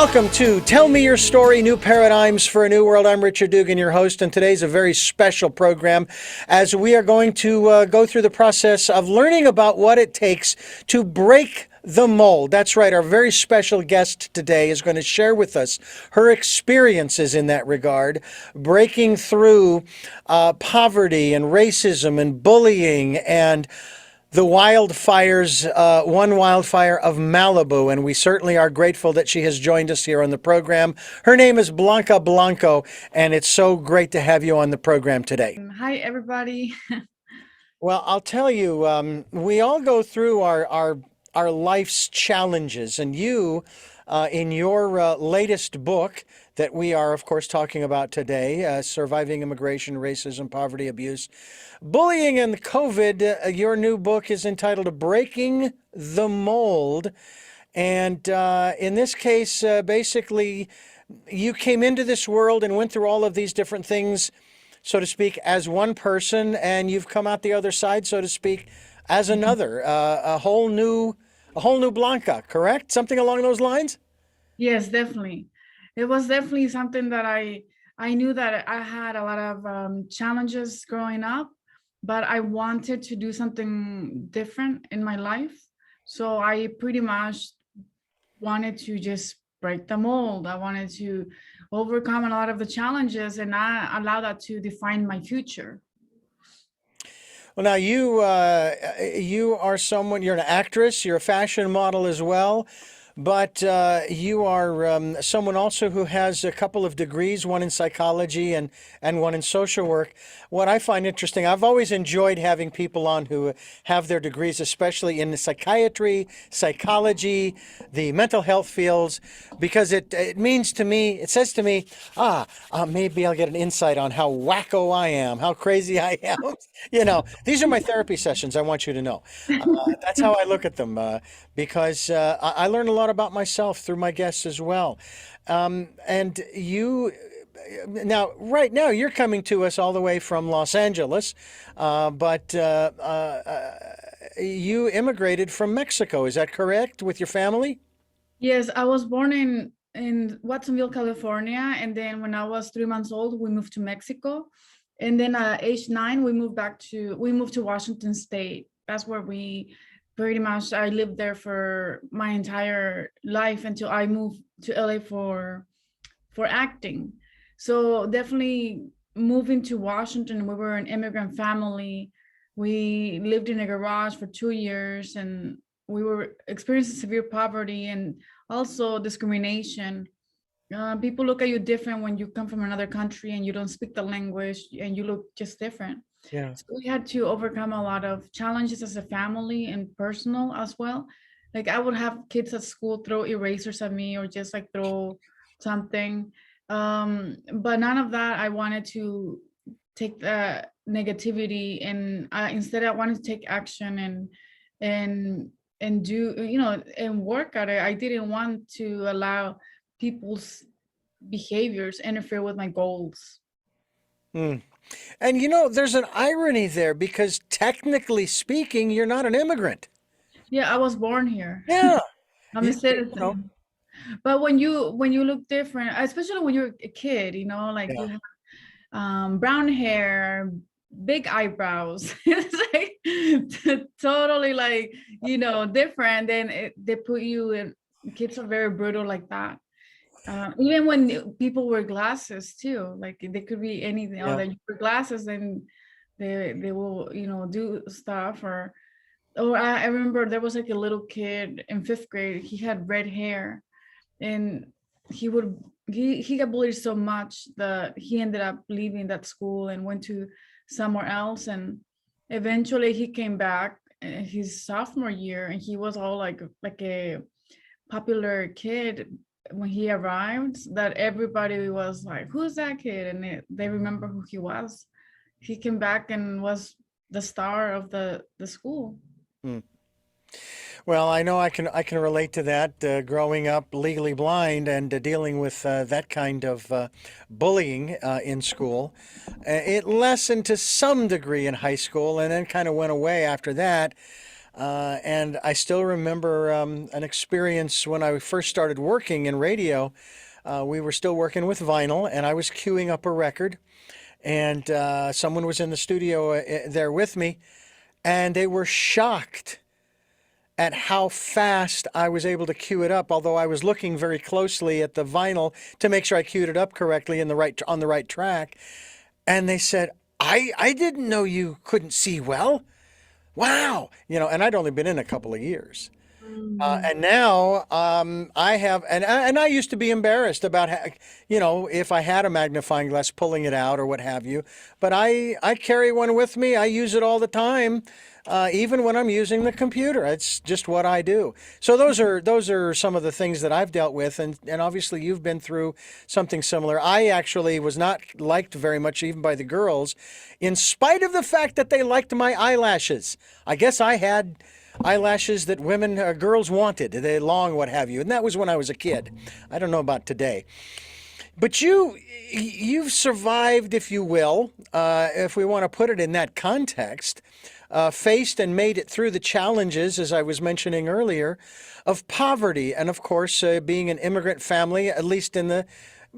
Welcome to Tell Me Your Story, New Paradigms for a New World. I'm Richard Dugan, your host, and today's a very special program as we are going to go through the process of learning about what it takes to break the mold. That's right, our very special guest today is going to share with us her experiences in that regard, breaking through poverty and racism and bullying and the wildfires, one wildfire of Malibu, and we certainly are grateful that she has joined us here on the program. Her name is Blanca Blanco, and it's so great to have you on the program today. Hi, everybody. Well, I'll tell you, we all go through our life's challenges, and you, in your latest book that we are, of course, talking about today, Surviving Immigration, Racism, Poverty, Abuse, Bullying, and COVID, your new book is entitled Breaking the Mold. And in this case, basically, you came into this world and went through all of these different things, so to speak, as one person, and you've come out the other side, so to speak, as another, a whole new Blanca, correct? Something along those lines? Yes, definitely. It was definitely something that I knew that I had a lot of challenges growing up, but I wanted to do something different in my life. So I pretty much wanted to just break the mold. I wanted to overcome a lot of the challenges and not allow that to define my future. Well, now you are someone. You're an actress. You're a fashion model as well, but you are someone also who has a couple of degrees, one in psychology and one in social work. What I find interesting, I've always enjoyed having people on who have their degrees, especially in the psychiatry, psychology, the mental health fields, because it means to me, it says to me, maybe I'll get an insight on how wacko I am, how crazy I am. These are my therapy sessions. I want you to know. That's how I look at them because I learn a lot about myself through my guests as well. And you, now, right now, you're coming to us all the way from Los Angeles, but you immigrated from Mexico. Is that correct with your family? Yes, I was born in Watsonville, California, and then when I was 3 months old, we moved to Mexico, and then at age 9, we moved to Washington State. That's where we pretty much I lived there for my entire life until I moved to LA for acting. So definitely moving to Washington, we were an immigrant family. We lived in a garage for 2 years, and we were experiencing severe poverty and also discrimination. People look at you different when you come from another country and you don't speak the language and you look just different. Yeah. So we had to overcome a lot of challenges as a family and personal as well. Like I would have kids at school throw erasers at me or just like throw something. But none of that. I wanted to take the negativity and instead I wanted to take action and and do and work at it. I didn't want to allow people's behaviors interfere with my goals. Hmm. And there's an irony there because technically speaking, you're not an immigrant. Yeah, I was born here. Yeah. I'm a You know, citizen. But when you look different, especially when you're a kid, like yeah. you have brown hair, big eyebrows. It's like totally like different. Then they put you in. Kids are very brutal like that. Even when people wear glasses too, like they could be anything. Oh, Yeah. that you wear glasses, then they will do stuff or I remember there was like a little kid in 5th grade. He had red hair, and he would he got bullied so much that he ended up leaving that school and went to somewhere else. And eventually he came back his sophomore year, and he was all like a popular kid when he arrived, that everybody was like, who's that kid? And they remember who he was. He came back and was the star of the school. Hmm. Well, I know I can relate to that. Growing up legally blind and dealing with that kind of bullying in school, it lessened to some degree in high school, and then kind of went away after that. And I still remember an experience when I first started working in radio. We were still working with vinyl, and I was queuing up a record, and someone was in the studio there with me, and they were shocked at how fast I was able to cue it up, although I was looking very closely at the vinyl to make sure I queued it up correctly in the right on the right track. And they said, I didn't know you couldn't see well. Wow. And I'd only been in a couple of years. Mm. And now I have, and I used to be embarrassed about, if I had a magnifying glass, pulling it out or what have you. But I carry one with me. I use it all the time, even when I'm using the computer. It's just what I do. So those are some of the things that I've dealt with, and obviously you've been through something similar. I actually was not liked very much even by the girls, in spite of the fact that they liked my eyelashes. I guess I had eyelashes that girls wanted, they long, what have you, and that was when I was a kid. I don't know about today, but you've survived, if you will, if we want to put it in that context, faced and made it through the challenges, as I was mentioning earlier, of poverty, and of course, being an immigrant family, at least in the,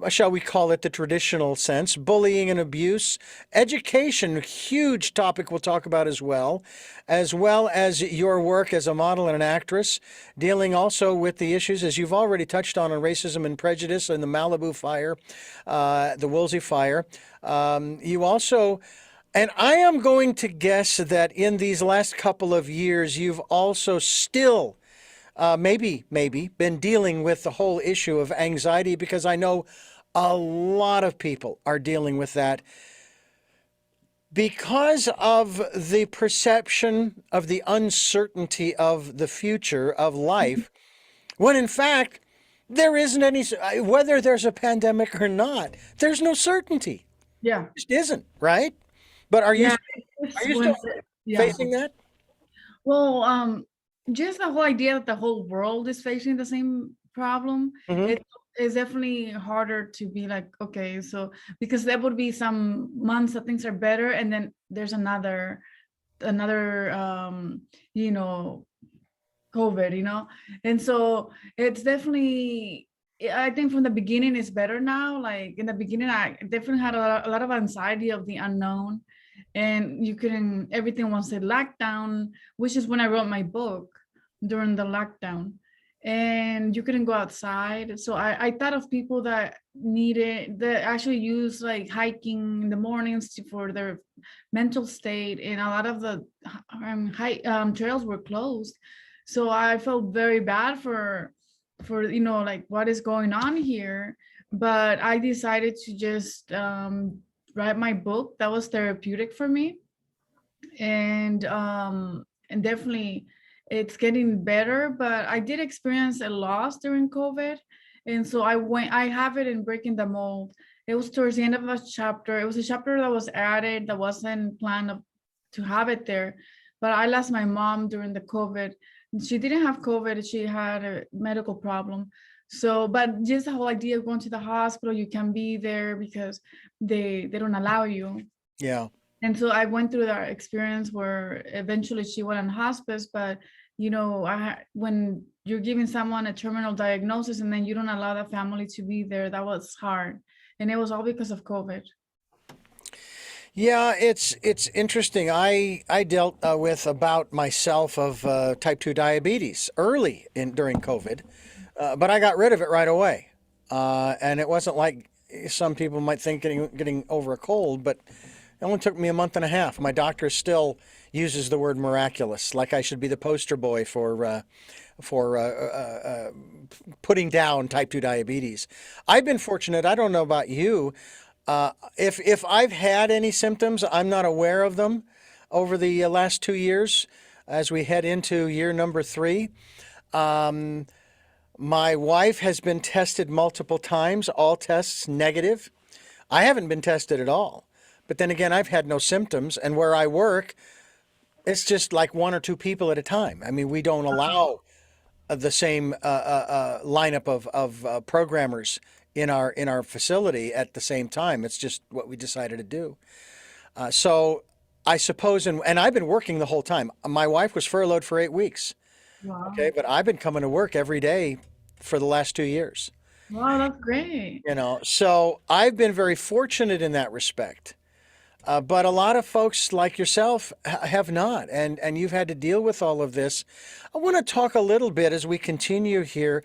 shall we call it, the traditional sense, bullying and abuse, education, huge topic we'll talk about as well as your work as a model and an actress, dealing also with the issues, as you've already touched on racism and prejudice and the Malibu fire, the Woolsey Fire. You also, and I am going to guess that in these last couple of years, you've also still maybe been dealing with the whole issue of anxiety, because I know a lot of people are dealing with that because of the perception of the uncertainty of the future of life, when in fact there isn't any, whether there's a pandemic or not, there's no certainty. Yeah. It just isn't, right? But are you Yeah. still Yeah. facing that? Well, just the whole idea that the whole world is facing the same problem, Hmm. it is definitely harder to be like, okay, so because there would be some months that things are better, and then there's another you know, COVID, and so it's definitely. I think from the beginning it's better now. Like in the beginning, I definitely had a lot of anxiety of the unknown, and you couldn't. Everything was a lockdown, which is when I wrote my book during the lockdown, and you couldn't go outside. So I thought of people that actually use like hiking in the mornings for their mental state, and a lot of the trails were closed. So I felt very bad for like what is going on here. But I decided to just write my book. That was therapeutic for me, and definitely it's getting better. But I did experience a loss during COVID, and so I have it in Breaking the Mold. It was towards the end of a chapter. It was a chapter that was added, that wasn't planned to have it there, but I lost my mom during the COVID. She didn't have COVID, she had a medical problem. So, but just the whole idea of going to the hospital, you can be there because they don't allow you. Yeah. And so I went through that experience where eventually she went on hospice. But when you're giving someone a terminal diagnosis and then you don't allow the family to be there, that was hard, and it was all because of COVID. Yeah, it's interesting. I dealt with about myself of type 2 diabetes early during COVID, but I got rid of it right away. And it wasn't like some people might think getting over a cold, but it only took me a month and a half. My doctor still uses the word miraculous, like I should be the poster boy for putting down type 2 diabetes. I've been fortunate. I don't know about you. If I've had any symptoms, I'm not aware of them over the last 2 years as we head into year number 3. Um, my wife has been tested multiple times, all tests negative. I haven't been tested at all. But then again, I've had no symptoms, and where I work, it's just like one or two people at a time. I mean, we don't allow the same lineup of programmers in our facility at the same time. It's just what we decided to do. So I suppose, and I've been working the whole time. My wife was furloughed for 8 weeks. Okay, Wow. but I've been coming to work every day for the last 2 years. Wow, that's great. So I've been very fortunate in that respect. But a lot of folks like yourself have not, and you've had to deal with all of this. I want to talk a little bit as we continue here.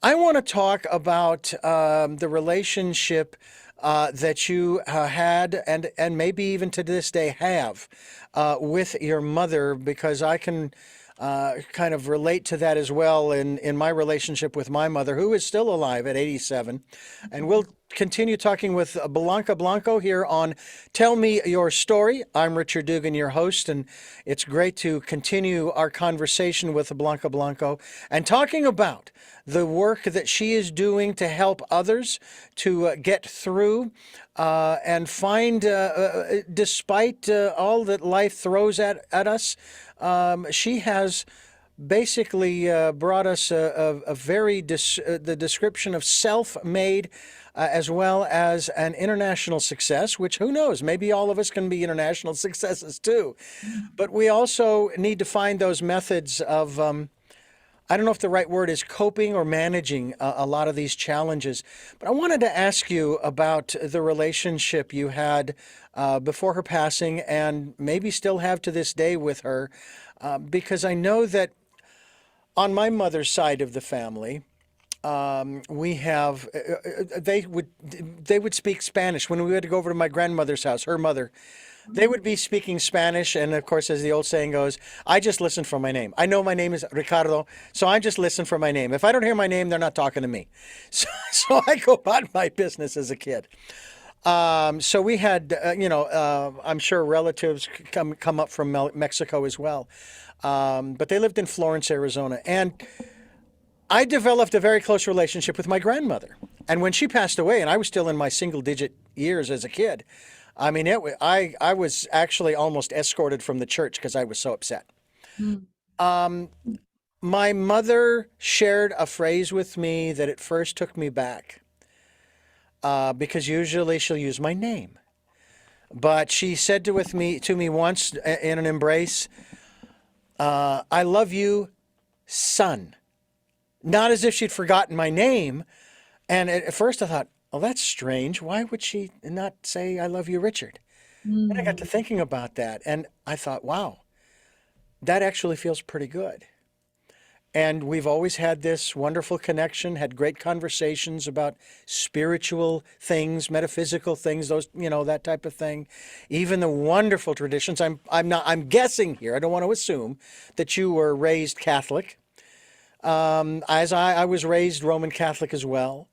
I want to talk about the relationship that you had, and maybe even to this day have, with your mother, because I can kind of relate to that as well in my relationship with my mother, who is still alive at 87. And we'll continue talking with Blanca Blanco here on Tell Me Your Story. I'm Richard Dugan, your host, and it's great to continue our conversation with Blanca Blanco and talking about the work that she is doing to help others to get through and find, despite all that life throws at us, she has basically brought us a very the description of self-made as well as an international success, which who knows, maybe all of us can be international successes too. But we also need to find those methods of, I don't know if the right word is coping or managing a lot of these challenges. But I wanted to ask you about the relationship you had before her passing and maybe still have to this day with her, because I know that on my mother's side of the family, we have they would speak Spanish when we had to go over to my grandmother's house, her mother. They would be speaking Spanish, and of course, as the old saying goes, I just listen for my name. I know my name is Ricardo, so I just listen for my name. If I don't hear my name, they're not talking to me. So I go about my business as a kid. So we had, I'm sure relatives come up from Mexico as well, but they lived in Florence, Arizona, and I developed a very close relationship with my grandmother. And when she passed away, and I was still in my single-digit years as a kid, I mean, I was actually almost escorted from the church because I was so upset. Mm. My mother shared a phrase with me that at first took me back, because usually she'll use my name. But she said to me once in an embrace, I love you, son. Not as if she'd forgotten my name. And at first I thought, oh, that's strange. Why would she not say, I love you, Richard? And I got to Mm. thinking about that. And I thought, wow, that actually feels pretty good. And we've always had this wonderful connection, had great conversations about spiritual things, metaphysical things, those, that type of thing. Even the wonderful traditions. I'm guessing here, I don't want to assume that you were raised Catholic. As I was raised Roman Catholic as well.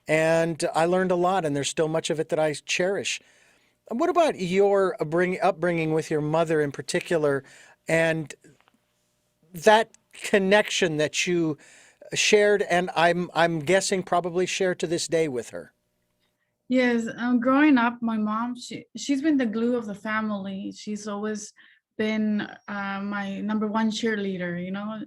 And I learned a lot, and there's still much of it that I cherish. What about your upbringing with your mother in particular, and that connection that you shared, and I'm guessing probably share to this day with her? Yes, growing up, my mom, she's been the glue of the family. She's always been my number one cheerleader, you know.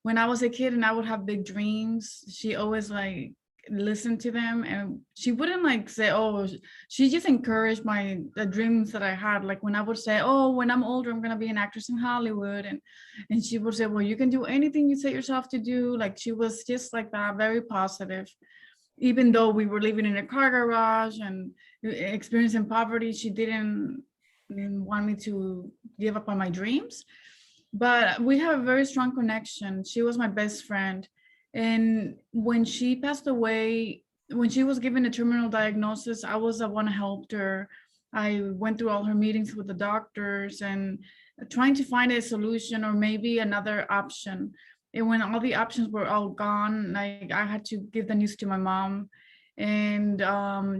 When I was a kid and I would have big dreams, she always like listened to them, and she wouldn't like say, oh, she just encouraged the dreams that I had. Like when I would say, oh, when I'm older, I'm gonna be an actress in Hollywood, and she would say, well, you can do anything you set yourself to do. Like she was just like that, very positive. Even though we were living in a car garage and experiencing poverty, she didn't want me to give up on my dreams. But we have a very strong connection. She was my best friend. And when she passed away, when she was given a terminal diagnosis, I was the one who helped her. I went through all her meetings with the doctors and trying to find a solution or maybe another option. And when all the options were all gone, like I had to give the news to my mom. And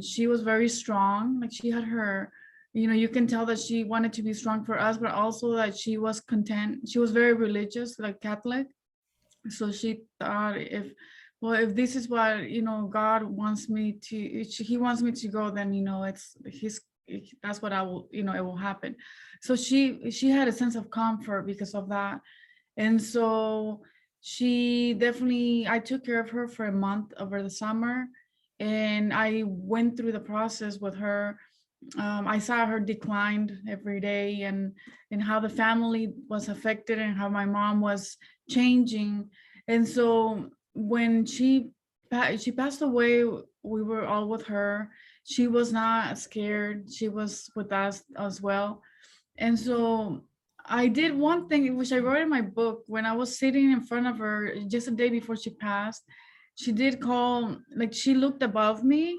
she was very strong. Like she had her, you can tell that she wanted to be strong for us, but also that she was content. She was very religious, like Catholic. So she thought if this is what, God wants me to, he wants me to go, then, that's what I will, it will happen. So she had a sense of comfort because of that. And so I took care of her for a month over the summer, and I went through the process with her. I saw her declined every day, and how the family was affected and how my mom was changing. And so when she passed away, we were all with her. She was not scared. She was with us as well. And so I did one thing, which I wrote in my book. When I was sitting in front of her just a day before she passed, she did call, like she looked above me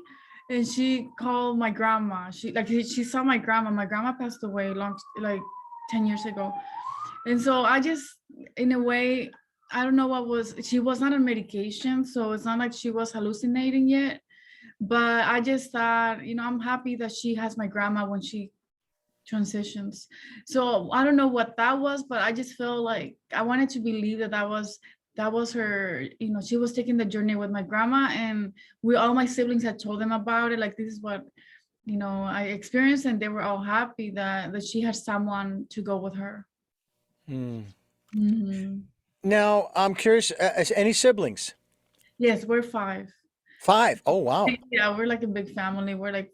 and she called my grandma. She saw my grandma. My grandma passed away like 10 years ago. And so I just, in a way, I don't know she was not on medication, so it's not like she was hallucinating yet. But I just thought, I'm happy that she has my grandma when she transitions. So I don't know what that was, but I just feel like I wanted to believe that was her. She was taking the journey with my grandma, and all my siblings had told them about it. Like, this is what I experienced, and they were all happy that she had someone to go with her. Hmm. Hmm. Now, I'm curious, any siblings? Yes, we're five. Five. Oh, wow. Yeah, we're like a big family. We're like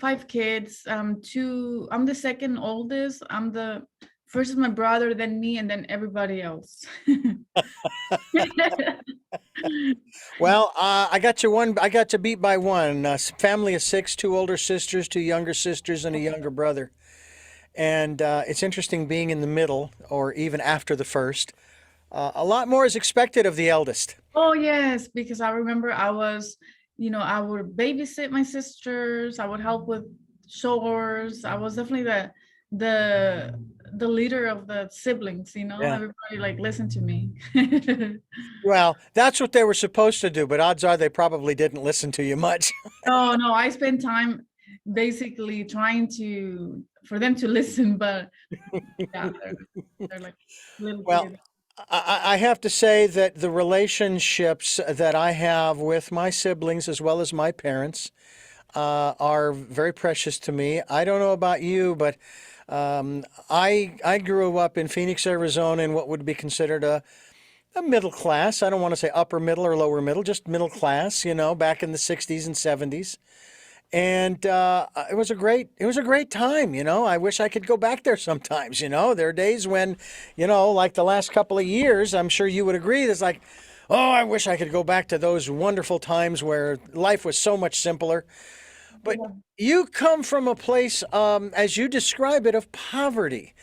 five kids. I'm the second oldest. I'm the first is my brother, then me, and then everybody else. Well, I got you one. I got you beat by one. Family of six, two older sisters, two younger sisters, and a younger brother. And it's interesting being in the middle or even after the first. A lot more is expected of the eldest. Oh yes, because I remember I would babysit my sisters. I would help with chores. I was definitely the the leader of the siblings. Yeah. Everybody like listened to me. Well, that's what they were supposed to do, but odds are they probably didn't listen to you much. Oh no, I spent time basically trying for them to listen, but yeah, they're like little Well, kids. I have to say that the relationships that I have with my siblings as well as my parents are very precious to me. I don't know about you, but I grew up in Phoenix, Arizona, in what would be considered a middle class. I don't want to say upper middle or lower middle, just middle class. Back in the '60s and '70s. And it was a great time. I wish I could go back there sometimes. There are days when, like the last couple of years, I'm sure you would agree. There's like, oh, I wish I could go back to those wonderful times where life was so much simpler. But Yeah. you come from a place, as you describe it, of poverty.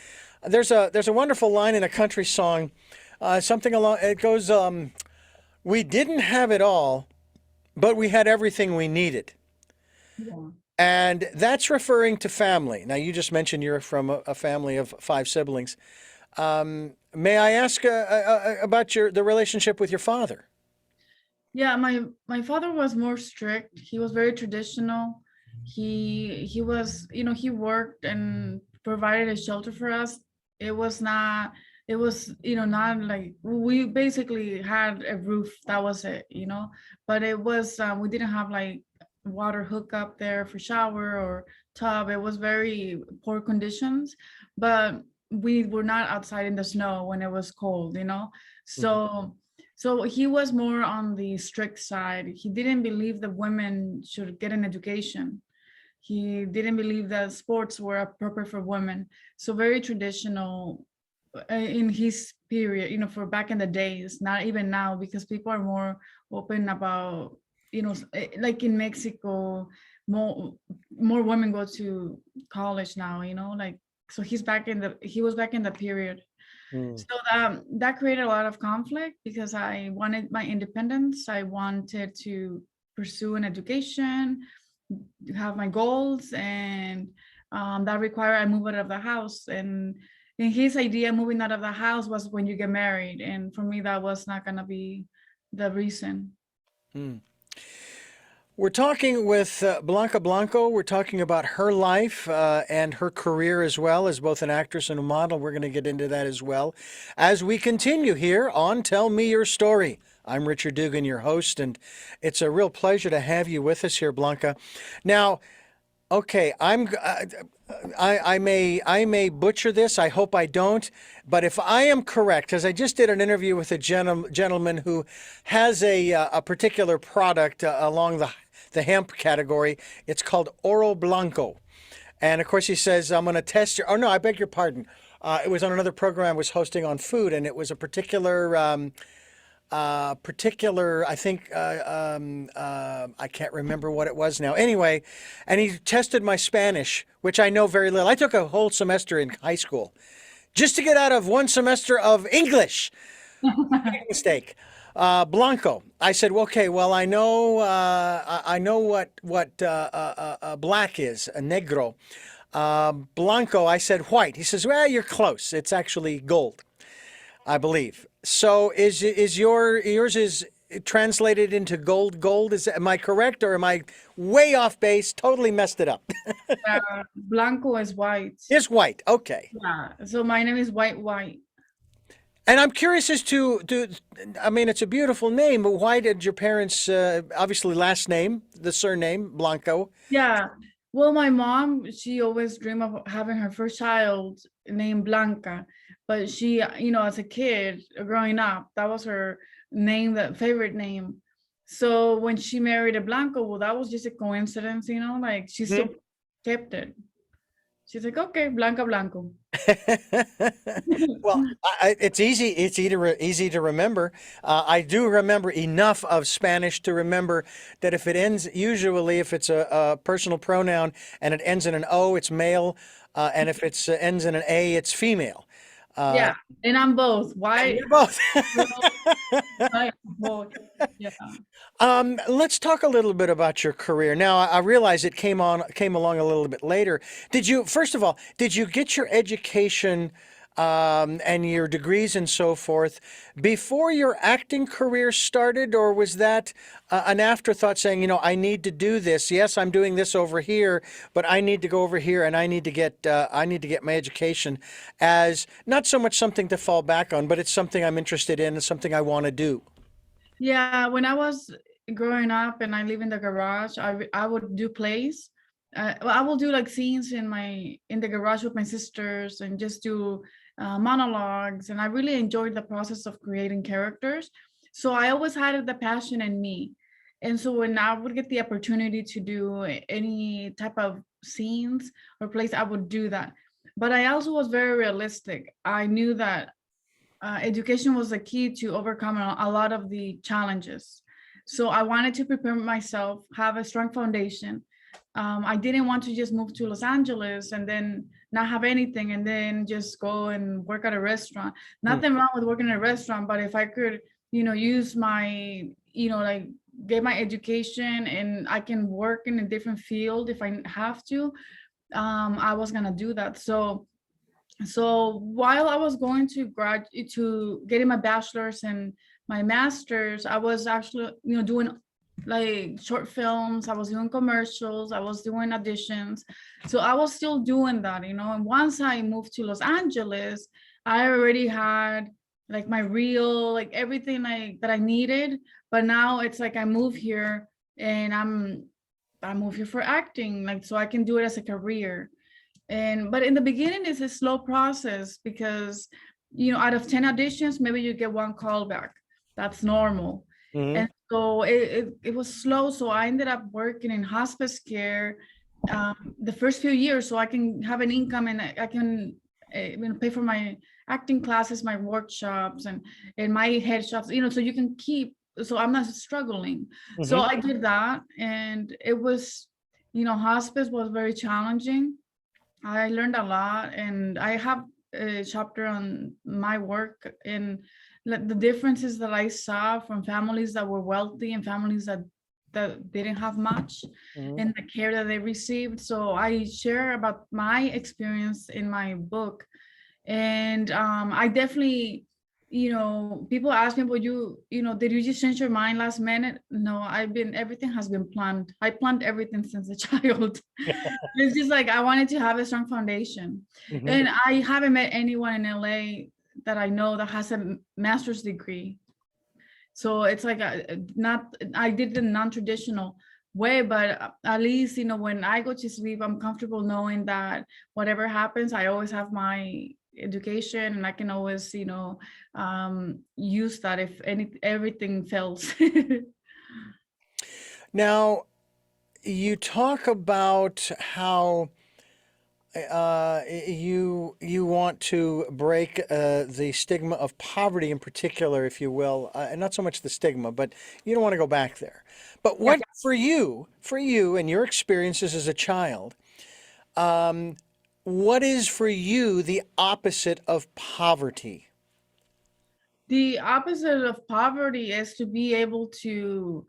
There's a wonderful line in a country song, something along. It goes, "We didn't have it all, but we had everything we needed." Yeah. And that's referring to family. Now, you just mentioned you're from a family of five siblings. May I ask about the relationship with your father? Yeah, my father was more strict. He was very traditional. He was, he worked and provided a shelter for us. It was not it was, not like we basically had a roof, that was it. But it was we didn't have like water hookup there for shower or tub. It was very poor conditions, but we were not outside in the snow when it was cold. Mhm. So he was more on the strict side. He didn't believe that women should get an education. He didn't believe that sports were appropriate for women. So very traditional in his period, for back in the days, not even now, because people are more open about, like in Mexico, more women go to college now, like, so he was back in the period. Mm. So that created a lot of conflict because I wanted my independence. I wanted to pursue an education, have my goals, and that required I move out of the house. And in his idea, moving out of the house was when you get married. And for me, that was not going to be the reason. Mm. We're talking with Blanca Blanco. We're talking about her life and her career as well as both an actress and a model. We're going to get into that as well as we continue here on Tell Me Your Story. I'm Richard Dugan, your host, and it's a real pleasure to have you with us here, Blanca. Now, okay, I may butcher this. I hope I don't. But if I am correct, because I just did an interview with a gentleman who has a particular product along the hemp category. It's called Oro Blanco. And of course, he says, I'm going to test your, oh no, I beg your pardon. It was on another program I was hosting on food, and it was a particular, I think, I can't remember what it was now. Anyway, and he tested my Spanish, which I know very little. I took a whole semester in high school just to get out of one semester of English. Big mistake. Blanco. I said, well, okay, well, I know what black is, a negro. Blanco. I said white. He says, well, you're close. It's actually gold, I believe. So is yours is translated into gold? Gold is? Am I correct, or am I way off base? Totally messed it up. Blanco is white. It's white. Okay. Yeah. So my name is White. And I'm curious as to, I mean, it's a beautiful name, but why did your parents, obviously last name, the surname, Blanco? Yeah. Well, my mom, she always dreamed of having her first child named Blanca, but she, as a kid growing up, that was her name, that favorite name. So when she married a Blanco, well, that was just a coincidence, like she still kept it. She's like, okay, Blanca Blanco. Well, it's easy. It's easy to remember. I do remember enough of Spanish to remember that if it ends, usually if it's a personal pronoun and it ends in an O, it's male, and if it ends in an A, it's female. Yeah, and I'm both. Why? You're both. Both. Yeah. Let's talk a little bit about your career. Now, I realize it came along a little bit later. First of all, did you get your education and your degrees and so forth before your acting career started, or was that an afterthought saying, I need to do this. Yes, I'm doing this over here, but I need to go over here and I need to get my education as not so much something to fall back on, but it's something I'm interested in and something I want to do. Yeah, when I was growing up and I live in the garage, I would do plays. I will do like scenes in the garage with my sisters and just do monologues, and I really enjoyed the process of creating characters. So I always had the passion in me, and so when I would get the opportunity to do any type of scenes or plays, I would do that. But I also was very realistic. I knew that education was the key to overcome a lot of the challenges. So I wanted to prepare myself, have a strong foundation. I didn't want to just move to Los Angeles and then not have anything and then just go and work at a restaurant. Nothing wrong with working at a restaurant, but if I could, use my, like get my education and I can work in a different field if I have to, I was gonna do that. So while I was going to getting my bachelor's and my master's, I was actually, doing like short films. I was doing commercials. I was doing auditions. So I was still doing that, and once I moved to Los Angeles, I already had like my reel, like everything that I needed. But now it's like I move here and I move here for acting, like, so I can do it as a career. But in the beginning, it's a slow process because, out of 10 auditions, maybe you get one call back. That's normal. And so it was slow. So I ended up working in hospice care the first few years so I can have an income and I can pay for my acting classes, my workshops and my headshots, so you can so I'm not struggling. So I did that, and it was, hospice was very challenging. I learned a lot, and I have a chapter on my work and the differences that I saw from families that were wealthy and families that didn't have much and the care that they received. So I share about my experience in my book. And I definitely, people ask me, well, did you just change your mind last minute? No, everything has been planned. I planned everything since a child. It's just like, I wanted to have a strong foundation. And I haven't met anyone in LA that I know that has a master's degree. So it's like, I did the non-traditional way, but at least, when I go to sleep, I'm comfortable knowing that whatever happens, I always have my education and I can always, use that if everything fails. Now, you talk about how you want to break the stigma of poverty in particular, if you will, and not so much the stigma, but you don't want to go back there. But Yeah. what for you and your experiences as a child, what is for you the opposite of poverty? The opposite of poverty is to be able to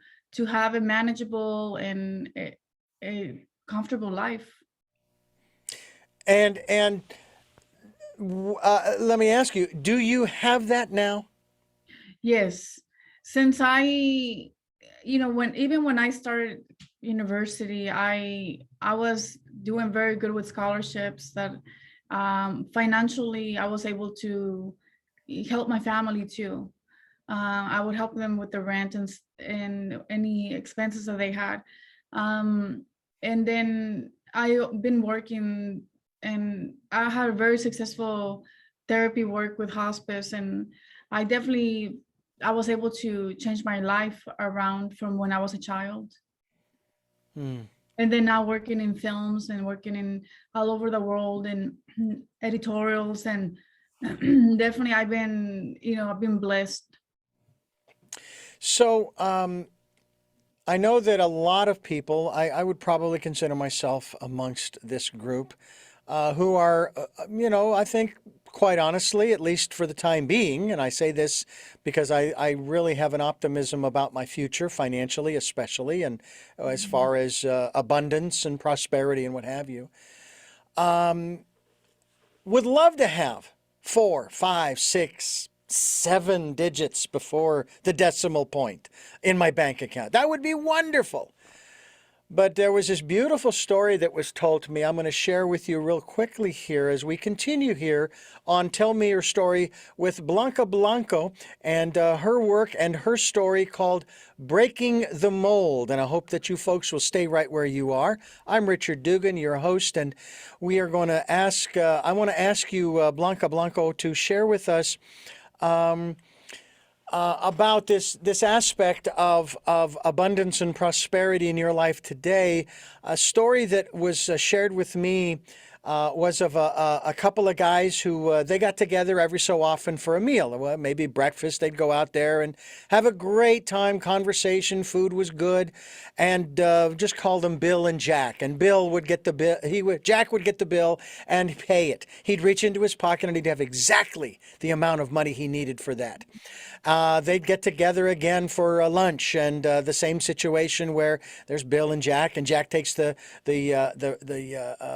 have a manageable and a comfortable life. And let me ask you, do you have that now? Yes, since when I started university, I was doing very good with scholarships that financially I was able to help my family too. I would help them with the rent and any expenses that they had. And then I've been working, and I had a very successful therapy work with hospice, and I was able to change my life around from when I was a child. Hmm. And then now working in films and working in all over the world and editorials, and definitely I've been blessed. So, I know that a lot of people, I would probably consider myself amongst this group, who are, I think quite honestly, at least for the time being, and I say this because I really have an optimism about my future financially, especially, and as far as abundance and prosperity and what have you, would love to have 4, 5, 6, 7 digits before the decimal point in my bank account. That would be wonderful. But there was this beautiful story that was told to me. I'm going to share with you real quickly here as we continue here on Tell Me Your Story with Blanca Blanco and her work and her story called Breaking the Mold. And I hope that you folks will stay right where you are. I'm Richard Dugan, your host, and we are going to ask, I want to ask you, Blanca Blanco, to share with us about this aspect of abundance and prosperity in your life today. A story that was shared with me was of a couple of guys who they got together every so often for a meal. Well, maybe breakfast. They'd go out there and have a great time, conversation, food was good, and just called them Bill and Jack. And Bill would get the bill. Jack would get the bill and pay it. He'd reach into his pocket and he'd have exactly the amount of money he needed for that. They'd get together again for lunch, and the same situation where there's Bill and Jack takes the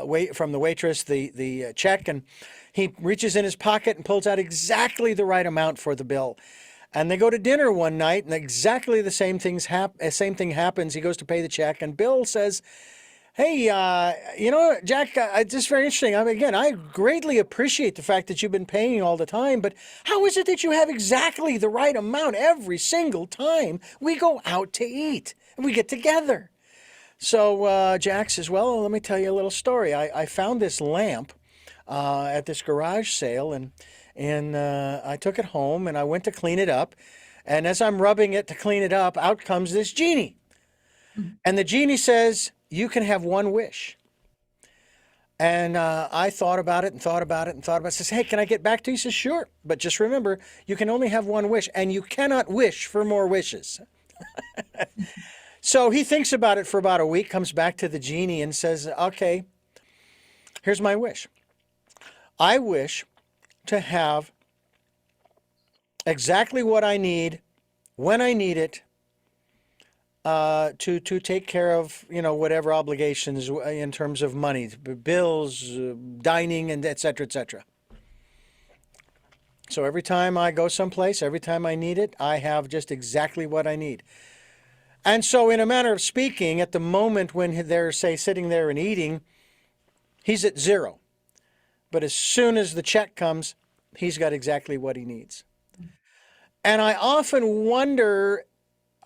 wait from the waitress the check, and he reaches in his pocket and pulls out exactly the right amount for the bill. And they go to dinner one night, and exactly the same thing happens. He goes to pay the check, and Bill says, "Hey, Jack, it's just very interesting. I greatly appreciate the fact that you've been paying all the time, but how is it that you have exactly the right amount every single time we go out to eat and we get together?" So Jack says, "Well, let me tell you a little story. I found this lamp at this garage sale, and I took it home and I went to clean it up. And as I'm rubbing it to clean it up, out comes this genie. And the genie says, 'You can have one wish.'" And I thought about it and thought about it and thought about it. Says, "Hey, can I get back to you?" He says, "Sure. But just remember, you can only have one wish, and you cannot wish for more wishes." So he thinks about it for about a week, comes back to the genie and says, "Okay, here's my wish. I wish to have exactly what I need when I need it, to take care of whatever obligations in terms of money, bills, dining, and et cetera, et cetera. So every time I go someplace, every time I need it, I have just exactly what I need." And so, in a manner of speaking, at the moment when they're, say, sitting there and eating, he's at zero. But as soon as the check comes, he's got exactly what he needs. And I often wonder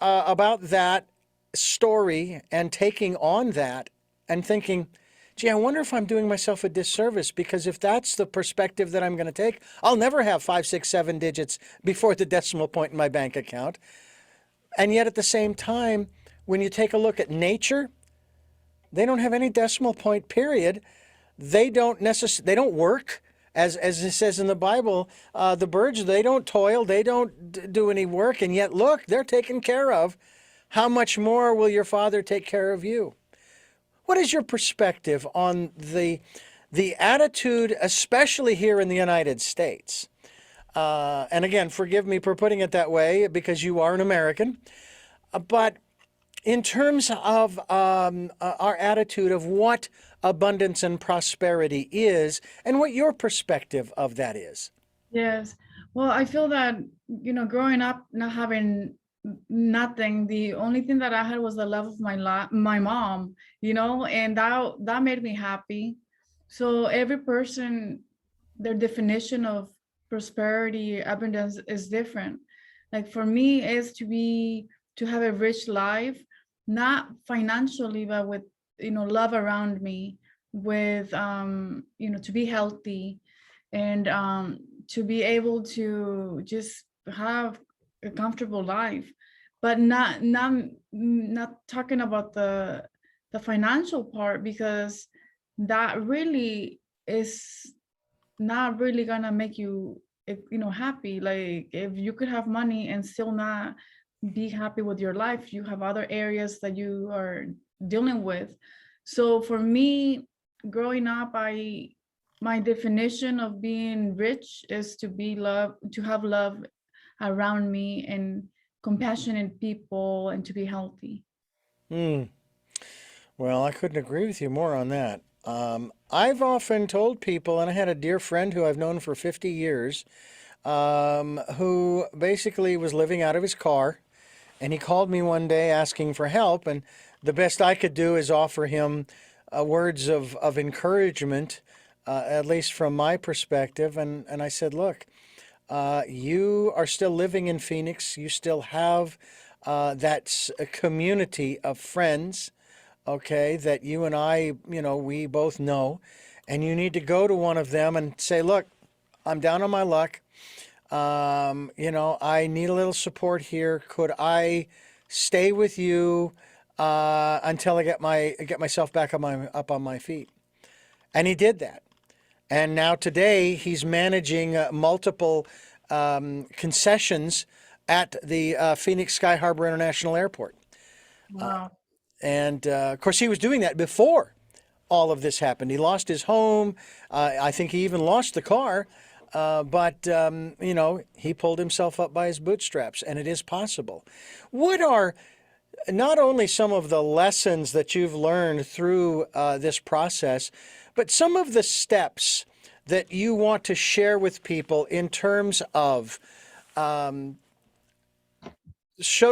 about that story and taking on that and thinking, gee, I wonder if I'm doing myself a disservice, because if that's the perspective that I'm going to take, I'll never have 5, 6, 7 digits before the decimal point in my bank account. And yet at the same time, when you take a look at nature, they don't have any decimal point period. they don't work. As it says in the Bible, the birds, they don't toil, they don't do any work, and yet look, they're taken care of. How much more will your Father take care of you? What is your perspective on the attitude, especially here in the United States? And again, forgive me for putting it that way because you are an American. But in terms of our attitude of what abundance and prosperity is, and what your perspective of that is. Yes. Well, I feel that, growing up, not having nothing, the only thing that I had was the love of my mom, and that made me happy. So every person, their definition of prosperity, abundance is different. Like for me, is to have a rich life, not financially, but with, love around me, with, to be healthy, and to be able to just have a comfortable life, but not talking about the financial part, because that really is not really gonna make you, happy. Like if you could have money and still not be happy with your life, you have other areas that you are dealing with. So for me, growing up, my definition of being rich is to have love around me, and compassionate people, and to be healthy. Hmm. Well, I couldn't agree with you more on that. I've often told people, and I had a dear friend who I've known for 50 years, who basically was living out of his car. And he called me one day asking for help. And the best I could do is offer him words of encouragement, at least from my perspective. And I said, look, you are still living in Phoenix. You still have a community of friends, okay, that you and I, we both know. And you need to go to one of them and say, look, I'm down on my luck. I need a little support here. Could I stay with you until I get myself back up on my feet? And he did that. And now today he's managing multiple concessions at the Phoenix Sky Harbor International Airport. Wow. And of course, he was doing that before all of this happened. He lost his home. I think he even lost the car. But he pulled himself up by his bootstraps, and it is possible. What are not only some of the lessons that you've learned through this process, but some of the steps that you want to share with people in terms of, so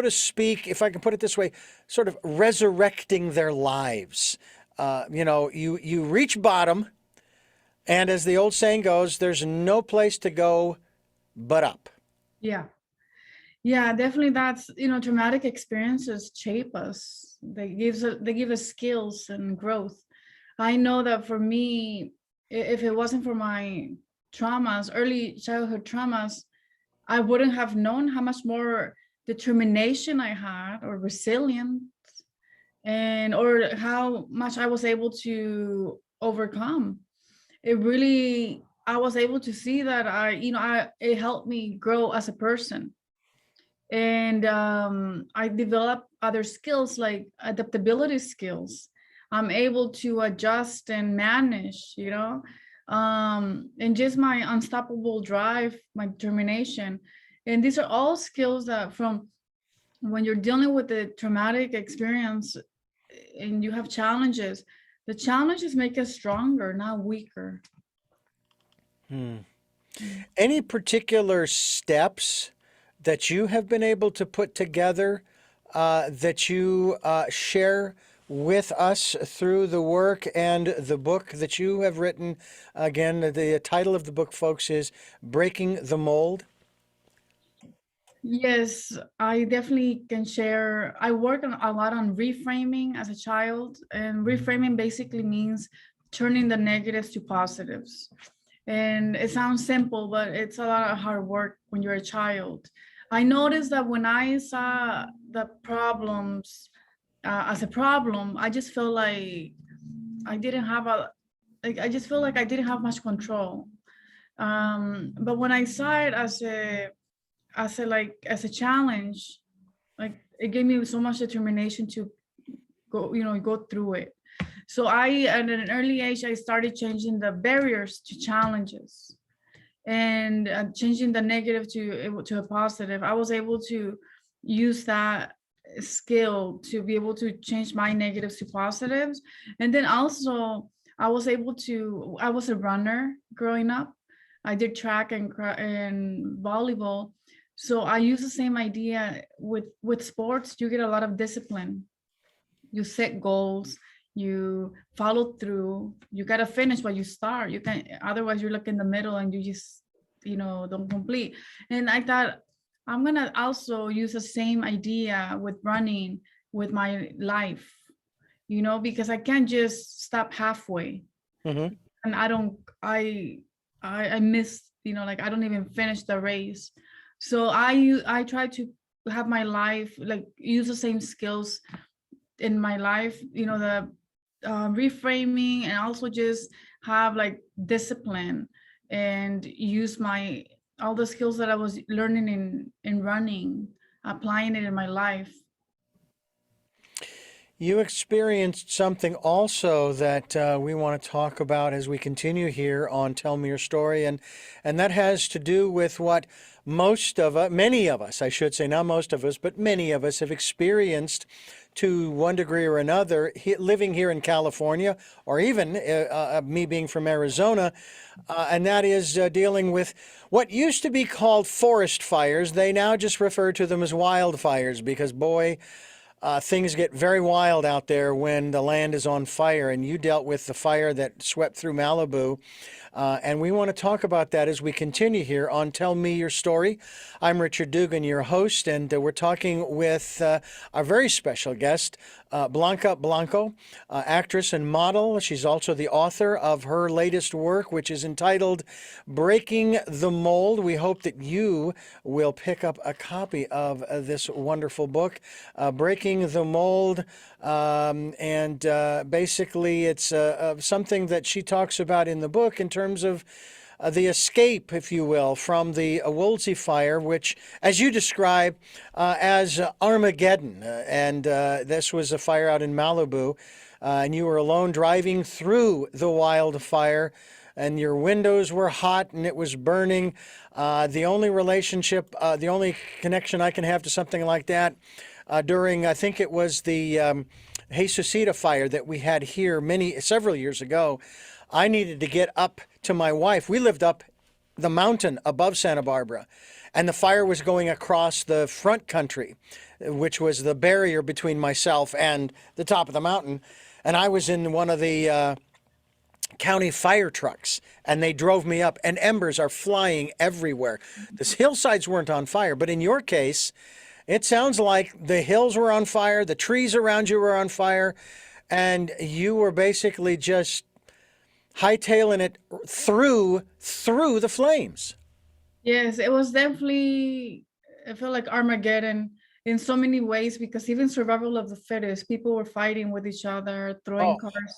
to speak, if I can put it this way, sort of resurrecting their lives? You reach bottom, and as the old saying goes, there's no place to go but up. Yeah. Yeah, definitely. That's, traumatic experiences shape us. They give us skills and growth. I know that for me, if it wasn't for my traumas, early childhood traumas, I wouldn't have known how much more determination I had, or resilience, or how much I was able to overcome. I was able to see that it helped me grow as a person. And I developed other skills, like adaptability skills. I'm able to adjust and manage, and just my unstoppable drive, my determination. And these are all skills that, from when you're dealing with a traumatic experience and you have challenges, the challenges make us stronger, not weaker. Any particular steps that you have been able to put together that you share with us through the work and the book that you have written? Again, the title of the book, folks, is Breaking the Mold. Yes, I definitely can share. I work a lot on reframing as a child, and reframing basically means turning the negatives to positives. And it sounds simple, but it's a lot of hard work when you're a child. I noticed that when I saw the problems as a problem, I just felt like I didn't have like I just feel like I didn't have much control. But when I saw it as a challenge, like it gave me so much determination to go through it. So at an early age, I started changing the barriers to challenges, and changing the negative to a positive. I was able to use that skill to be able to change my negatives to positives. And then also I was a runner growing up. I did track and volleyball. So I use the same idea with sports. You get a lot of discipline. You set goals, you follow through, you got to finish what you start. You can, otherwise you're like in the middle and you just don't complete. And I thought I'm gonna also use the same idea with running, with my life, because I can't just stop halfway. Mm-hmm. And I miss, like I don't even finish the race. So I try to have my life, like use the same skills in my life, the reframing, and also just have like discipline and use my all the skills that I was learning in running, applying it in my life. You experienced something also that we want to talk about as we continue here on Tell Me Your Story, and that has to do with what many of us, I should say, not most of us, but many of us have experienced to one degree or another, living here in California, or even me being from Arizona, and that is dealing with what used to be called forest fires. They now just refer to them as wildfires because, boy, things get very wild out there when the land is on fire, and you dealt with the fire that swept through Malibu. And we want to talk about that as we continue here on Tell Me Your Story. I'm Richard Dugan, your host, and we're talking with our very special guest, Blanca Blanco, actress and model. She's also the author of her latest work, which is entitled Breaking the Mold. We hope that you will pick up a copy of this wonderful book, Breaking the Mold. And basically, it's something that she talks about in the book in terms of the escape, if you will, from the Woolsey Fire, which, as you describe, as Armageddon. And this was a fire out in Malibu, and you were alone driving through the wildfire, and your windows were hot and it was burning. The only the only connection I can have to something like that during, I think it was the Jesucita fire that we had here several years ago. I needed to get up to my wife. We lived up the mountain above Santa Barbara, and the fire was going across the front country, which was the barrier between myself and the top of the mountain. And I was in one of the county fire trucks, and they drove me up, and embers are flying everywhere. The hillsides weren't on fire, but in your case, it sounds like the hills were on fire, the trees around you were on fire, and you were basically just hightailing it through the flames. Yes, it was definitely, I felt like Armageddon in so many ways, because even survival of the fittest, people were fighting with each other, throwing Oh, cars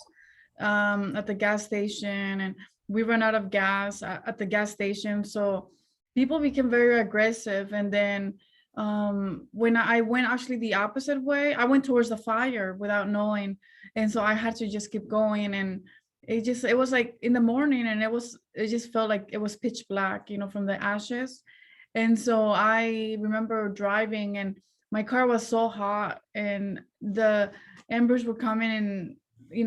at the gas station, and we ran out of gas at the gas station. So people became very aggressive. And then when I went actually the opposite way, I went towards the fire without knowing. And so I had to just keep going. And it was like in the morning, and it just felt like it was pitch black, from the ashes. And so I remember driving, and my car was so hot, and the embers were coming, and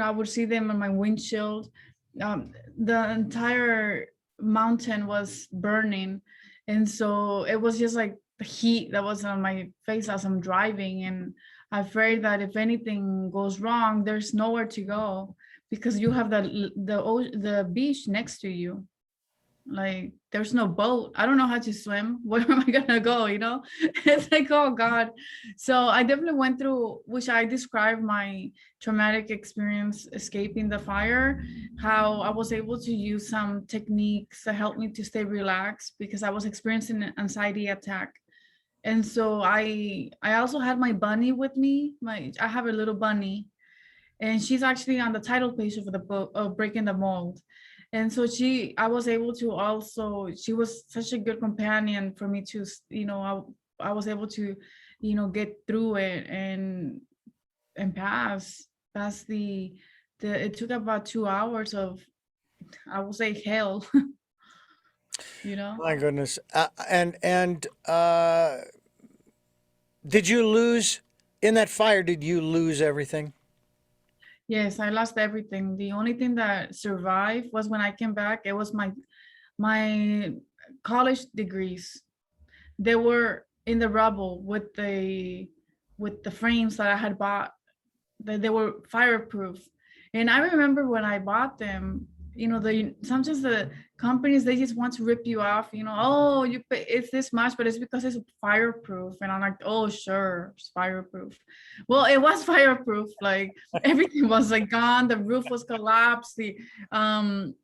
I would see them on my windshield. The entire mountain was burning, and so it was just like the heat that was on my face as I'm driving. And I afraid that if anything goes wrong, there's nowhere to go, because you have the beach next to you. Like there's no boat. I don't know how to swim. Where am I gonna go? It's like, oh God. So I definitely went through, which I described my traumatic experience escaping the fire, how I was able to use some techniques that helped me to stay relaxed, because I was experiencing an anxiety attack. And so I also had my bunny with me. I have a little bunny, and she's actually on the title page of the book of Breaking the Mold. And so I was able to also, she was such a good companion for me to, I was able to, get through it and pass it took about 2 hours of, I will say, hell, you know. My goodness. Did you lose in that fire? Did you lose everything? Yes, I lost everything. The only thing that survived was when I came back, it was my college degrees. They were in the rubble with the frames that I had bought, that they were fireproof. And I remember when I bought them, sometimes the companies, they just want to rip you off, oh, you pay, it's this much, but it's because it's fireproof. And I'm like, oh, sure, it's fireproof. Well, it was fireproof. Like everything was like gone, the roof was collapsed, and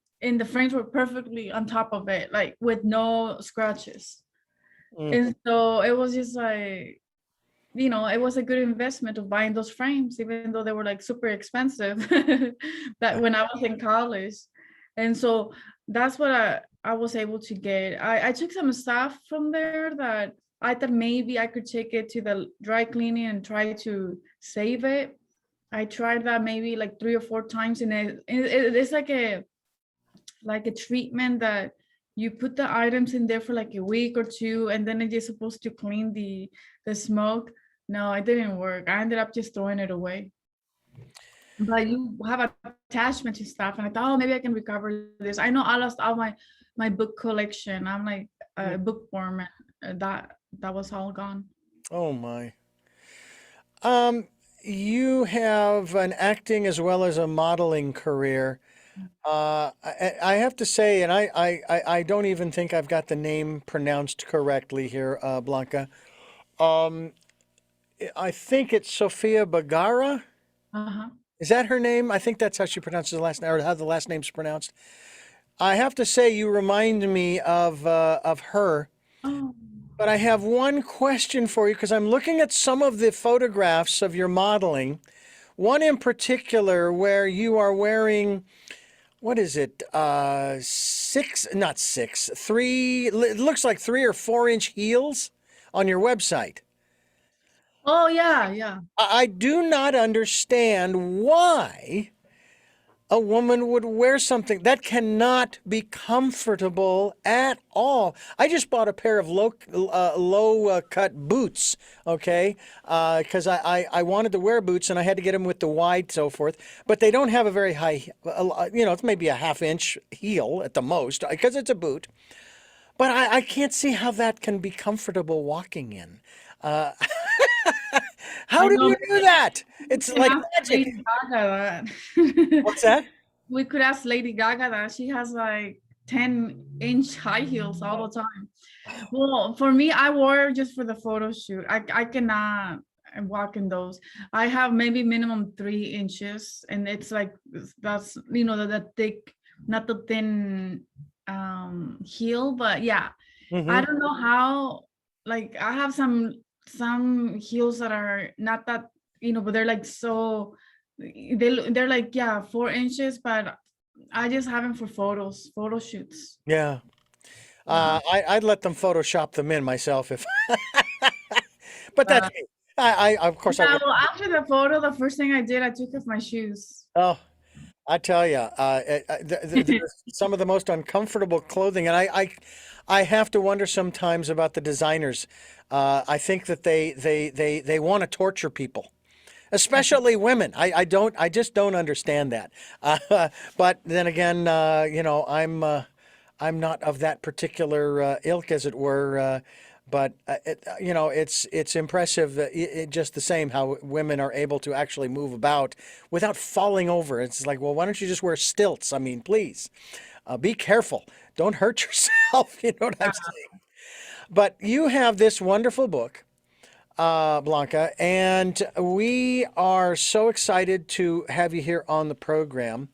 the frames were perfectly on top of it, like with no scratches. And so it was just like, it was a good investment of buying those frames, even though they were like super expensive that when I was in college. And so that's what I was able to get. I took some stuff from there that I thought maybe I could take it to the dry cleaning and try to save it. I tried that maybe like 3 or 4 times, and it's like a treatment that you put the items in there for like a week or two, and then it's supposed to clean the smoke. No, it didn't work. I ended up just throwing it away. But you have attachment to stuff, and I thought, oh, maybe I can recover this. I know I lost all my book collection. I'm like a bookworm, and that was all gone. Oh my. You have an acting as well as a modeling career. I have to say, and I don't even think I've got the name pronounced correctly here, Blanca. Um, I think it's Sofia Bagara. Uh-huh. Is that her name? I think that's how she pronounces the last name, or how the last name's pronounced. I have to say, you remind me of her. Oh. But I have one question for you because I'm looking at some of the photographs of your modeling. One in particular where you are wearing, what is it? Not six, three, it looks like 3 or 4 inch heels on your website. Oh yeah, yeah. I do not understand why a woman would wear something that cannot be comfortable at all. I just bought a pair of low cut boots, okay, because I wanted to wear boots and I had to get them with the wide so forth, but they don't have a very high, it's maybe a half-inch heel at the most because it's a boot. But I can't see how that can be comfortable walking in. Uh, I how do know. you do that? It's We can like ask magic. Lady Gaga that. What's that? We could ask Lady Gaga that. She has like 10-inch high heels all the time. Well, for me, I wore just for the photo shoot. I cannot walk in those. I have maybe minimum 3 inches, and it's like that's the thick, not the thin heel. But yeah, I Hmm. don't know how. Like I have some heels that are not that, but they're like so they're like, yeah, 4 inches, but I just have them for photo shoots. Yeah. Yeah. I'd let them Photoshop them in myself if, but that's Uh, me. Of course I yeah, would. well, after the photo, the first thing I did, I took off my shoes. Oh, I tell you, there's some of the most uncomfortable clothing, and I have to wonder sometimes about the designers. I think that they want to torture people, especially women. I just don't understand that. But then again, I'm not of that particular ilk, as it were. But it's impressive that just the same how women are able to actually move about without falling over. It's like, well, why don't you just wear stilts? I mean, please, be careful. Don't hurt yourself. You know what I'm saying? But you have this wonderful book, Blanca, and we are so excited to have you here on the program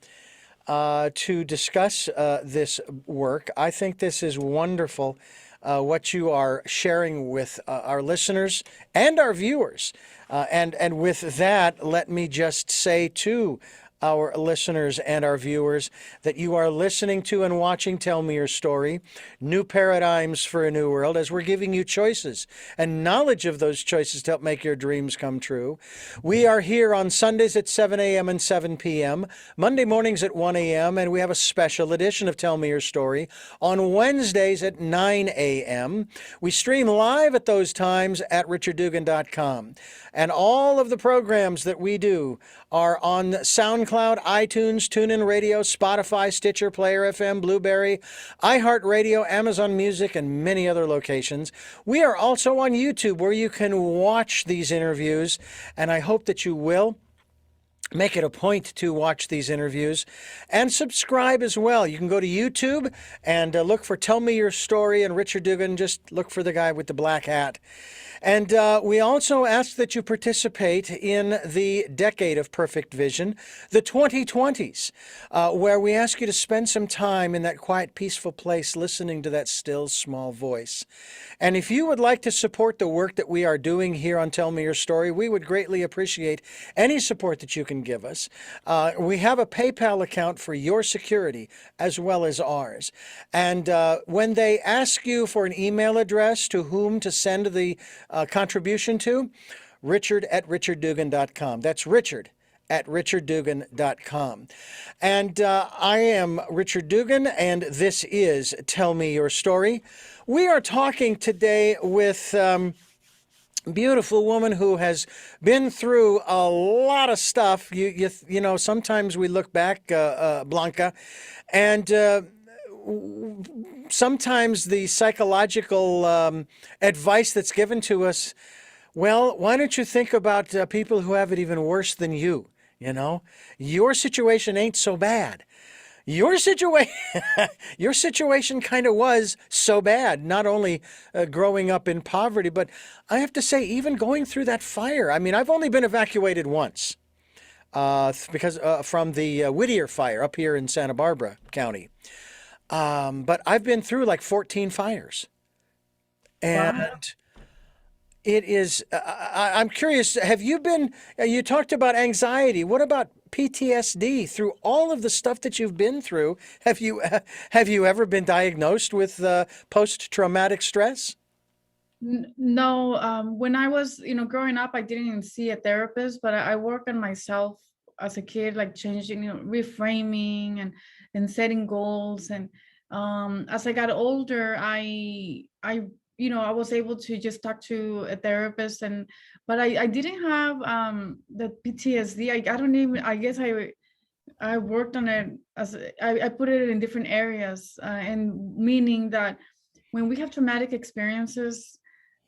to discuss this work. I think this is wonderful. what you are sharing with our listeners and our viewers. And with that, let me just say to our listeners and our viewers that you are listening to and watching Tell Me Your Story, New Paradigms for a New World, as we're giving you choices and knowledge of those choices to help make your dreams come true. We are here on Sundays at 7 a.m. and 7 p.m., Monday mornings at 1 a.m., and we have a special edition of Tell Me Your Story on Wednesdays at 9 a.m. We stream live at those times at richarddugan.com. And all of the programs that we do are on SoundCloud, iTunes, TuneIn Radio, Spotify, Stitcher, Player FM, Blueberry, iHeartRadio, Amazon Music, and many other locations. We are also on YouTube where you can watch these interviews, and I hope that you will. Make it a point to watch these interviews and subscribe as well. You can go to YouTube and look for Tell Me Your Story and Richard Dugan. Just look for the guy with the black hat. And we also ask that you participate in the Decade of Perfect Vision, the 2020s, where we ask you to spend some time in that quiet, peaceful place listening to that still, small voice. And if you would like to support the work that we are doing here on Tell Me Your Story, we would greatly appreciate any support that you can give us. We have a PayPal account for your security as well as ours. And when they ask you for an email address to whom to send the contribution to, richard@richarddugan.com. That's richard@richarddugan.com. And I am Richard Dugan, and this is Tell Me Your Story. We are talking today with beautiful woman who has been through a lot of stuff. You know, sometimes we look back, Blanca, and sometimes the psychological advice that's given to us, well, why don't you think about people who have it even worse than you? You know, your situation ain't so bad. Your situation, your situation kind of was so bad, not only growing up in poverty, but I have to say, even going through that fire. I mean, I've only been evacuated once because from the Whittier fire up here in Santa Barbara County. But I've been through like 14 fires. And Wow. it is, I'm curious, have you been, you talked about anxiety. What about PTSD? Through all of the stuff that you've been through, have you ever been diagnosed with post-traumatic stress? No, when I was, growing up, I didn't even see a therapist, but I work on myself as a kid, like changing, reframing and setting goals. And as I got older, I was able to just talk to a therapist, but I didn't have the PTSD. I don't even, I guess I worked on it I put it in different areas, and meaning that when we have traumatic experiences,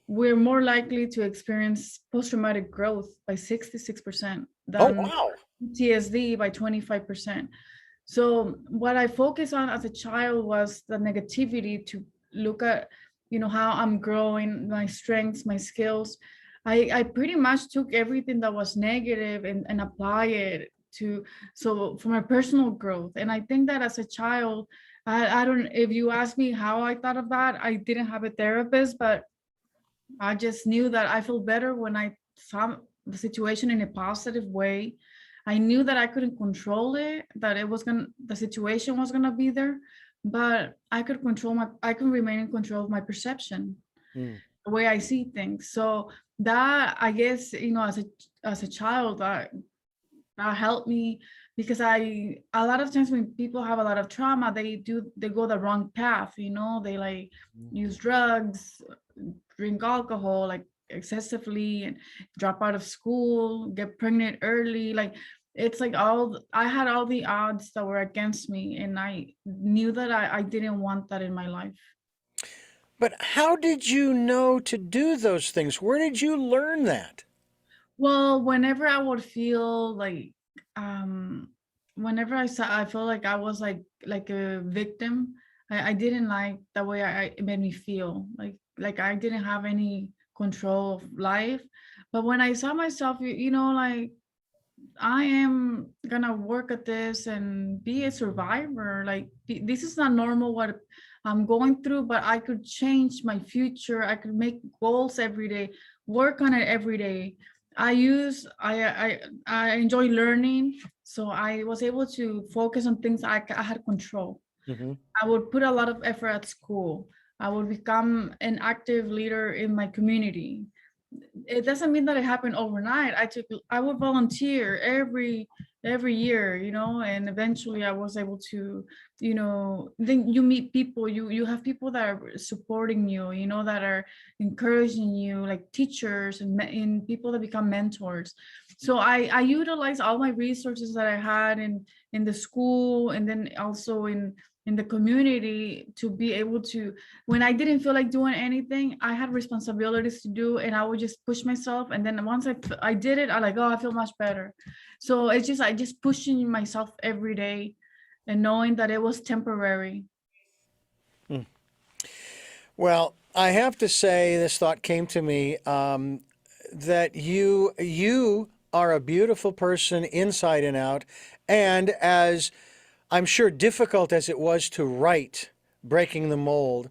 we're more likely to experience post-traumatic growth by 66% Oh, than wow. PTSD by 25%. So what I focused on as a child was the negativity, to look at, how I'm growing, my strengths, my skills. I pretty much took everything that was negative and apply it so for my personal growth. And I think that as a child, I don't, if you ask me how I thought of that, I didn't have a therapist, but I just knew that I felt better when I saw the situation in a positive way. I knew that I couldn't control it, that the situation was gonna be there, but I could remain in control of my perception, Mm. the way I see things. So that, I guess, as a child, that helped me, because a lot of times when people have a lot of trauma, they go the wrong path, they like use drugs, drink alcohol like excessively, and drop out of school, get pregnant early. Like, it's like I had all the odds that were against me, and I knew that I didn't want that in my life. But how did you know to do those things? Where did you learn that? Well, whenever I would feel like, whenever I felt like I was like a victim, I didn't like the way it made me feel. Like I didn't have any control of life. But when I saw myself, like, I am gonna work at this and be a survivor. Like, this is not normal what I'm going through, but I could change my future. I could make goals every day, work on it every day. I enjoy learning, so I was able to focus on things I had control. Mm-hmm. I would put a lot of effort at school. I would become an active leader in my community. It doesn't mean that it happened overnight. I would volunteer every year, and eventually I was able to, then you meet people, you have people that are supporting you, that are encouraging you, like teachers and people that become mentors. So I utilize all my resources that I had in the school, and then also in the community, to be able to, when I didn't feel like doing anything, I had responsibilities to do, and I would just push myself. And then once I did it, I like, oh, I feel much better. So it's just, I just pushing myself every day and knowing that it was temporary. Well, I have to say, this thought came to me, that you are a beautiful person inside and out, and as I'm sure difficult as it was to write Breaking the Mold,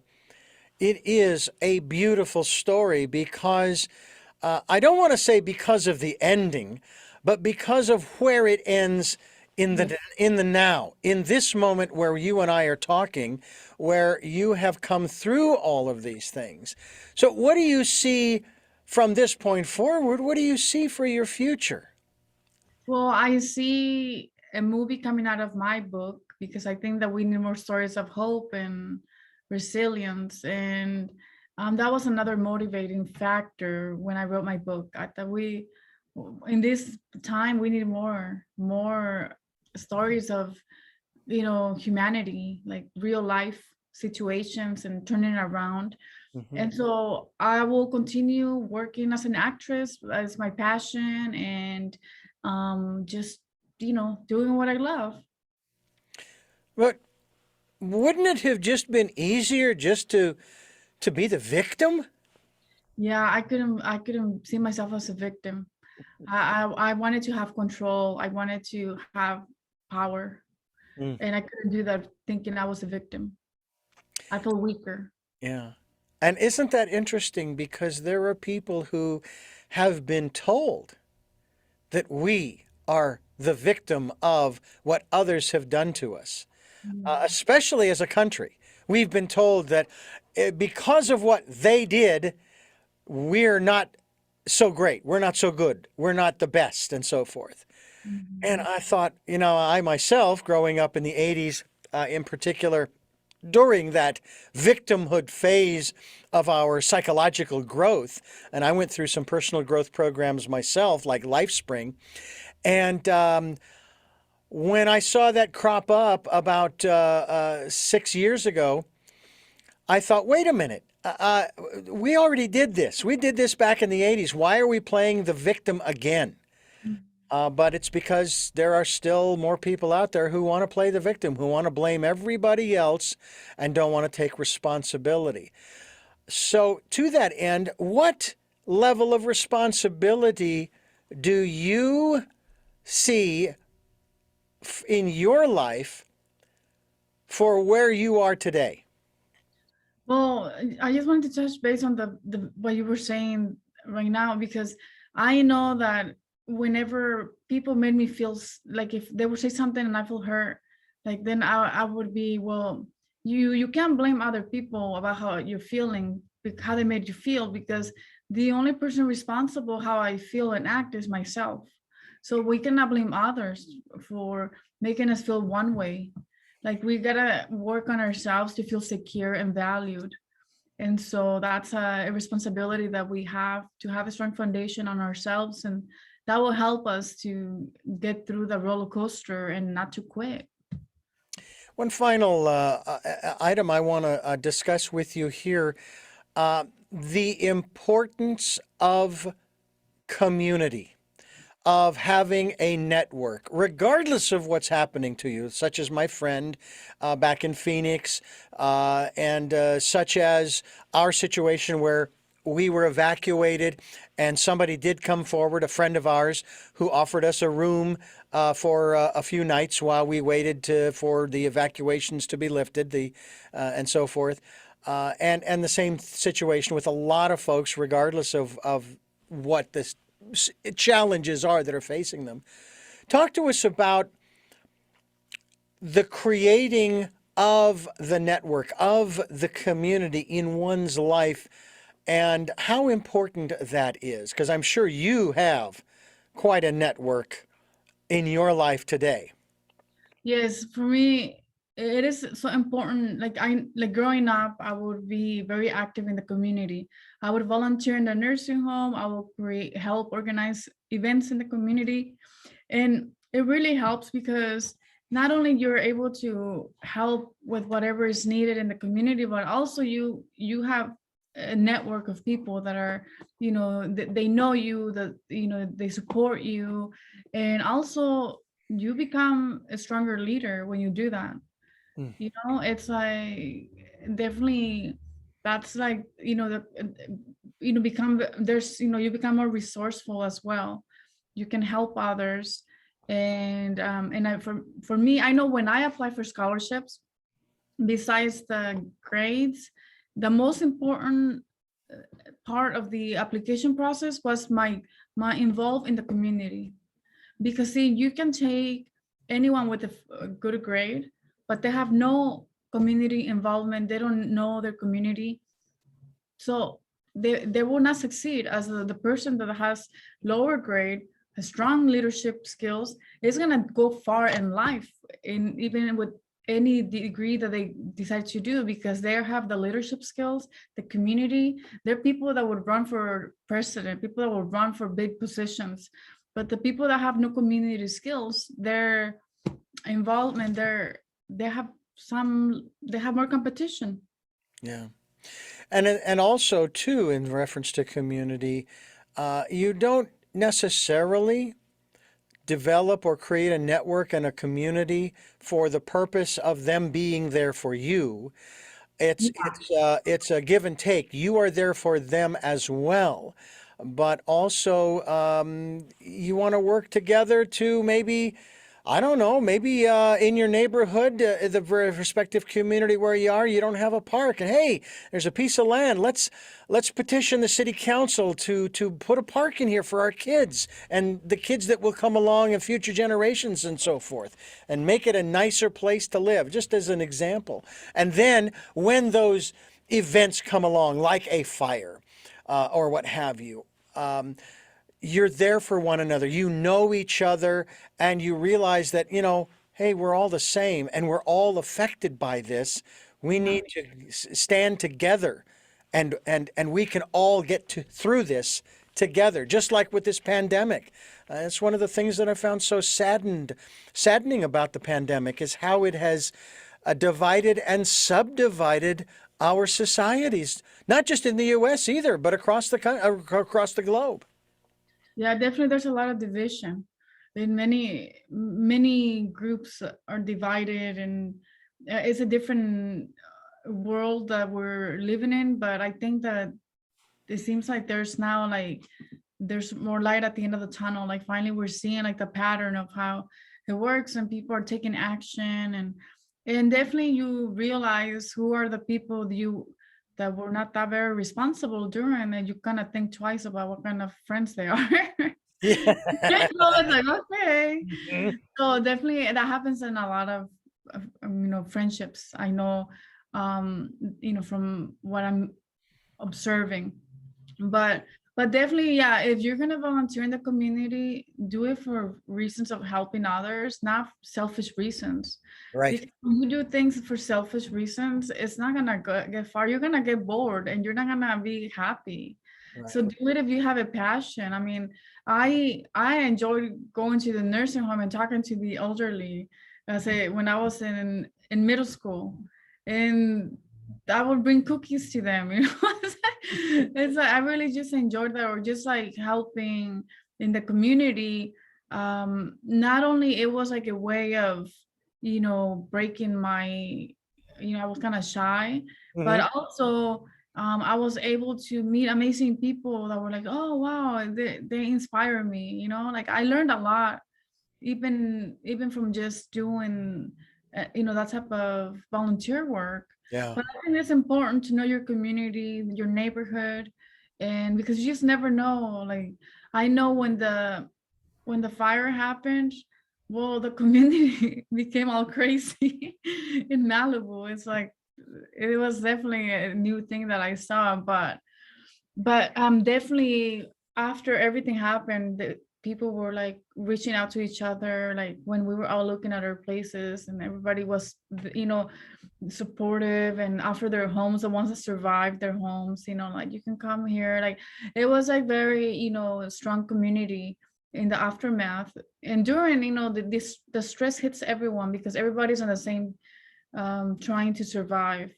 it is a beautiful story because I don't want to say because of the ending, but because of where it ends in the now, in this moment where you and I are talking, where you have come through all of these things. So what do you see from this point forward? What do you see for your future? Well, I see a movie coming out of my book, because I think that we need more stories of hope and resilience. And that was another motivating factor when I wrote my book. I thought in this time, we need more stories of, humanity, like real life situations and turning it around. Mhm. And so I will continue working as an actress as my passion, and just, doing what I love. But wouldn't it have just been easier just to be the victim? Yeah, I couldn't see myself as a victim. I wanted to have control. I wanted to have power, Mm, and I couldn't do that thinking I was a victim. I feel weaker. yeah. And isn't that interesting? Because there are people who have been told that we are the victim of what others have done to us, Mm, especially as a country. We've been told that because of what they did, we're not so great, we're not so good, we're not the best, and so forth. And mhm, I thought, I myself, growing up in the 80s, in particular, during that victimhood phase of our psychological growth, and I went through some personal growth programs myself, like LifeSpring, and when I saw that crop up about 6 years ago, I thought, wait a minute. We already did this. We did this back in the 80s. Why are we playing the victim again? mhm. But it's because there are still more people out there who want to play the victim, who want to blame everybody else and don't want to take responsibility. So, to that end, what level of responsibility do you see in your life for where you are today? Well, I just wanted to touch base on the what you were saying right now, because I know that whenever people made me feel like, if they would say something and I feel hurt, like, then I would be, well, you can't blame other people about how you're feeling, how they made you feel, because the only person responsible how I feel and act is myself. So we cannot blame others for making us feel one way. Like, we gotta work on ourselves to feel secure and valued. And so that's a responsibility that we have, to have a strong foundation on ourselves, and that will help us to get through the roller coaster and not to quit. One final item I want to discuss with you here, the importance of community, of having a network, regardless of what's happening to you, such as my friend back in Phoenix, and such as our situation where we were evacuated, and somebody did come forward, a friend of ours, who offered us a room for a few nights while we waited for the evacuations to be lifted, and so forth. And the same situation with a lot of folks, regardless of what the challenges are that are facing them. Talk to us about the creating of the network, of the community in one's life, and how important that is. Because I'm sure you have quite a network in your life today. Yes, for me, it is so important. Like growing up, I would be very active in the community. I would volunteer in the nursing home. I will help organize events in the community. And it really helps because not only you're able to help with whatever is needed in the community, but also you have a network of people that are, they know you, that, they support you. And also you become a stronger leader when you do that. Mm. It's like, definitely, that's like, become, you become more resourceful as well. You can help others. For me, I know when I apply for scholarships, besides the grades, the most important part of the application process was my involved in the community. Because see, you can take anyone with a good grade, but they have no community involvement. They don't know their community. So they will not succeed as the person that has lower grade, has strong leadership skills, is going to go far in life, even with any degree that they decide to do, because they have the leadership skills, the community. They're people that would run for president, people that would run for big positions. But the people that have no community skills, their involvement, they have more competition. Yeah. And also, too, in reference to community, you don't necessarily develop or create a network and a community for the purpose of them being there for you. It's a give and take. You are there for them as well, but also you want to work together to maybe, I don't know, maybe in your neighborhood, the respective community where you are, you don't have a park, and hey, there's a piece of land. Let's petition the city council to put a park in here for our kids and the kids that will come along in future generations and so forth, and make it a nicer place to live, just as an example. And then when those events come along, like a fire or what have you, you're there for one another. You know each other, and you realize that, hey, we're all the same and we're all affected by this. We need to stand together, and we can all get through this together, just like with this pandemic. It's one of the things that I found so saddening about the pandemic, is how it has divided and subdivided our societies, not just in the U.S. either, but across the globe. Yeah, definitely. There's a lot of division. In many groups are divided, and it's a different world that we're living in. But I think that it seems like there's more light at the end of the tunnel. Like finally, we're seeing like the pattern of how it works, and people are taking action, and definitely you realize who are the people that were not that very responsible during, and you kind of think twice about what kind of friends they are. Yeah. So it's like, okay. Mhm. So definitely that happens in a lot of friendships. I know, from what I'm observing. But definitely, yeah, if you're gonna volunteer in the community, do it for reasons of helping others, not selfish reasons. Right. Because when you do things for selfish reasons, it's not gonna get far. You're gonna get bored and you're not gonna be happy. So Right. do it if you have a passion. I mean, I enjoyed going to the nursing home and talking to the elderly. I say when I was in middle school, and I would bring cookies to them, It's like I really just enjoyed that, or just like helping in the community. Not only it was like a way of, breaking my, I was kind of shy, Mhm. but also I was able to meet amazing people that were like, oh wow, they inspire me, like I learned a lot, even from just doing that type of volunteer work. Yeah. But I think it's important to know your community, your neighborhood, and because you just never know. Like I know when the fire happened, well, the community became all crazy in Malibu. It's like it was definitely a new thing that I saw, but definitely after everything happened, the people were like reaching out to each other, like when we were all looking at our places, and everybody was, supportive and offer their homes, the ones that survived their homes, like you can come here. Like it was like very, strong community in the aftermath. And during, the stress hits everyone because everybody's on the same, trying to survive.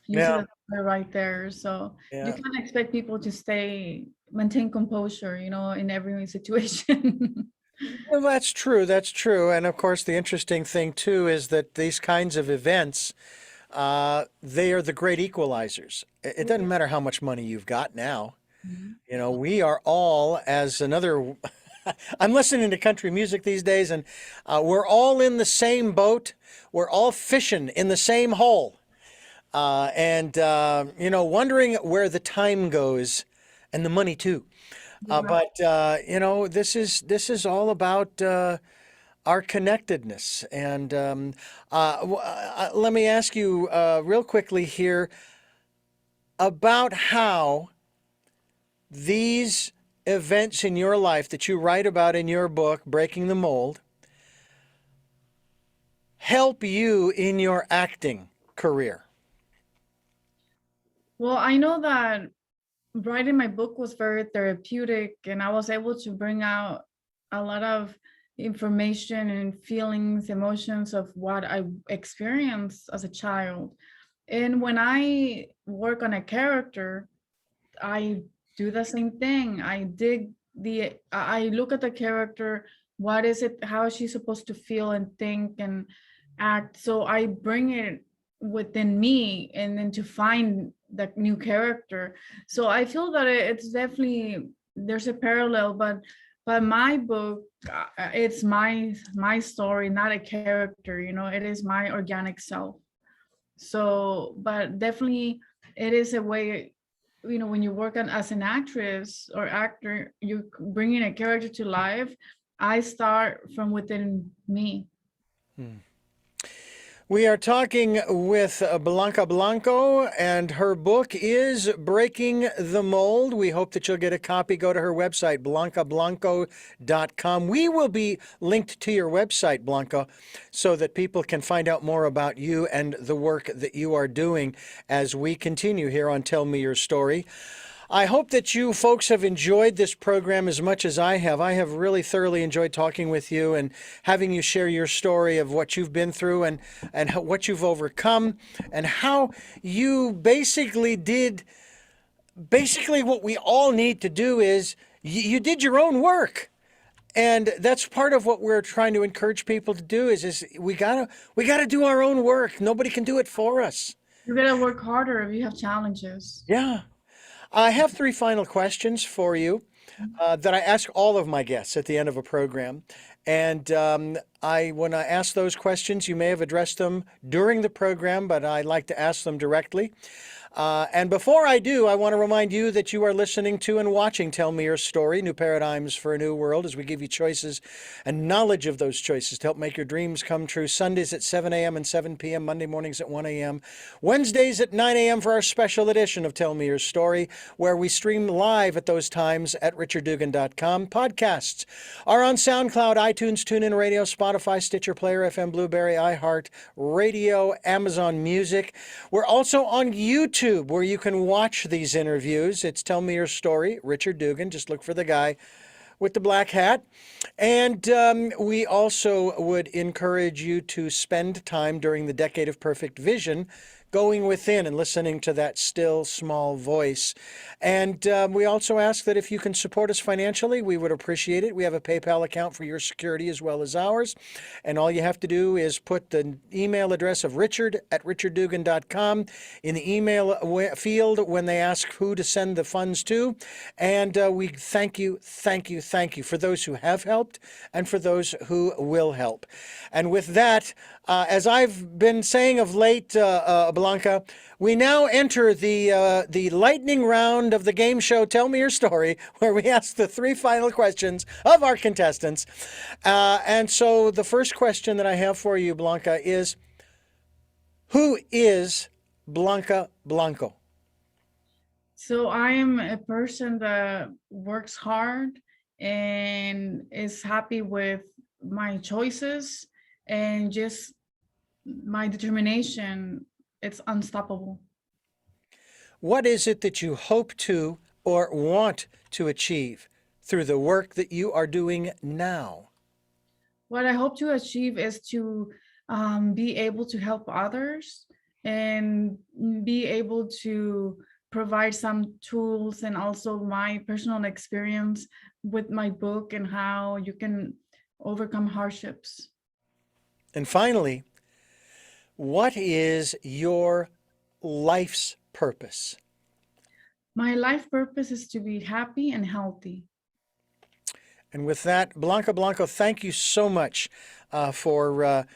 You see Yeah. that they're right there. So you Yeah. can't expect people to maintain composure, in every situation. Well, that's true. That's true. And of course, the interesting thing too is that these kinds of events, they are the great equalizers. It doesn't matter how much money you've got now. Mhm. We are all, as another, I'm listening to country music these days, and we're all in the same boat. We're all fishing in the same hole. And wondering where the time goes and the money too. Right. But this is all about our connectedness. And let me ask you real quickly here about how these events in your life that you write about in your book, Breaking the Mold, help you in your acting career. Well, I know that writing my book was very therapeutic, and I was able to bring out a lot of information and feelings, emotions of what I experienced as a child. And when I work on a character, I do the same thing. I look at the character, what is it, how is she supposed to feel and think and act? So I bring it within me and then to find the new character. So I feel that it's definitely, there's a parallel, but my book, it's my story, not a character, it is my organic self. So, but definitely it is a way, when you work on as an actress or actor, you bringing a character to life. I start from within me. Hmm. We are talking with Blanca Blanco, and her book is Breaking the Mold. We hope that you'll get a copy. Go to her website, blancablanco.com. We will be linked to your website, Blanca, so that people can find out more about you and the work that you are doing as we continue here on Tell Me Your Story. I hope that you folks have enjoyed this program as much as I have. I have really thoroughly enjoyed talking with you and having you share your story of what you've been through and what you've overcome and how you basically did what we all need to do is you did your own work. And that's part of what we're trying to encourage people to do is we gotta do our own work. Nobody can do it for us. You gotta work harder if you have challenges. Yeah. I have three final questions for you that I ask all of my guests at the end of a program. And when I ask those questions, you may have addressed them during the program, but I like to ask them directly. And before I do, I want to remind you that you are listening to and watching Tell Me Your Story, New Paradigms for a New World, as we give you choices and knowledge of those choices to help make your dreams come true. Sundays at 7 a.m. and 7 p.m., Monday mornings at 1 a.m., Wednesdays at 9 a.m. for our special edition of Tell Me Your Story, where we stream live at those times at richarddugan.com. Podcasts are on SoundCloud, iTunes, TuneIn Radio, Spotify, Stitcher, Player FM, Blueberry, iHeart, Radio, Amazon Music. We're also on YouTube, where you can watch these interviews. It's Tell Me Your Story, Richard Dugan. Just look for the guy with the black hat. And we also would encourage you to spend time during the Decade of Perfect Vision going within and listening to that still small voice. And we also ask that if you can support us financially, we would appreciate it. We have a PayPal account for your security as well as ours. And all you have to do is put the email address of richard@richarddugan.com in the email field when they ask who to send the funds to. And we thank you for those who have helped and for those who will help. And with that, as I've been saying of late, Blanca, we now enter the lightning round of the game show Tell Me Your Story, where we ask the three final questions of our contestants. And so the first question that I have for you, Blanca, is who is Blanca Blanco? So I am a person that works hard and is happy with my choices and just my determination. It's unstoppable. What is it that you hope to or want to achieve through the work that you are doing now? What I hope to achieve is to be able to help others and be able to provide some tools and also my personal experience with my book and how you can overcome hardships. And finally, what is your life's purpose? My life purpose is to be happy and healthy. And with that, Blanca Blanco, thank you so much for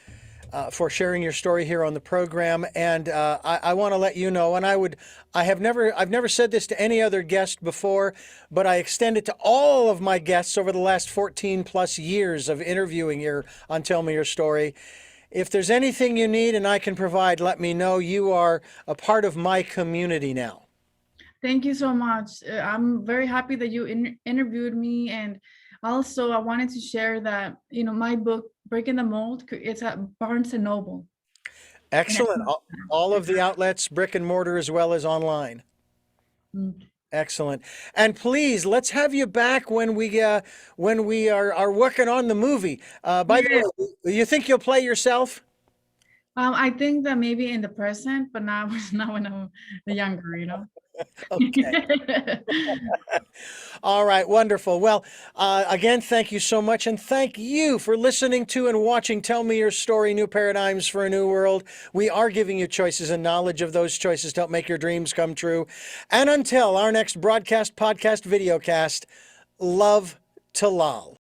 sharing your story here on the program. And I want to let you know, and I've never said this to any other guest before, but I extend it to all of my guests over the last 14 plus years of interviewing here on Tell Me Your Story. If there's anything you need and I can provide, let me know. You are a part of my community now. Thank you so much. I'm very happy that you interviewed me. And also I wanted to share that, my book, Breaking the Mold, it's at Barnes & Noble. Excellent. All of the outlets, brick and mortar, as well as online. Excellent. And please, let's have you back when we are working on the movie. By the way, you think you'll play yourself? I think that maybe in the present, but not when I'm younger, Okay. All right, wonderful. Well, again, thank you so much. And thank you for listening to and watching Tell Me Your Story, New Paradigms for a New World. We are giving you choices and knowledge of those choices to help make your dreams come true. And until our next broadcast, podcast, videocast, love to lol.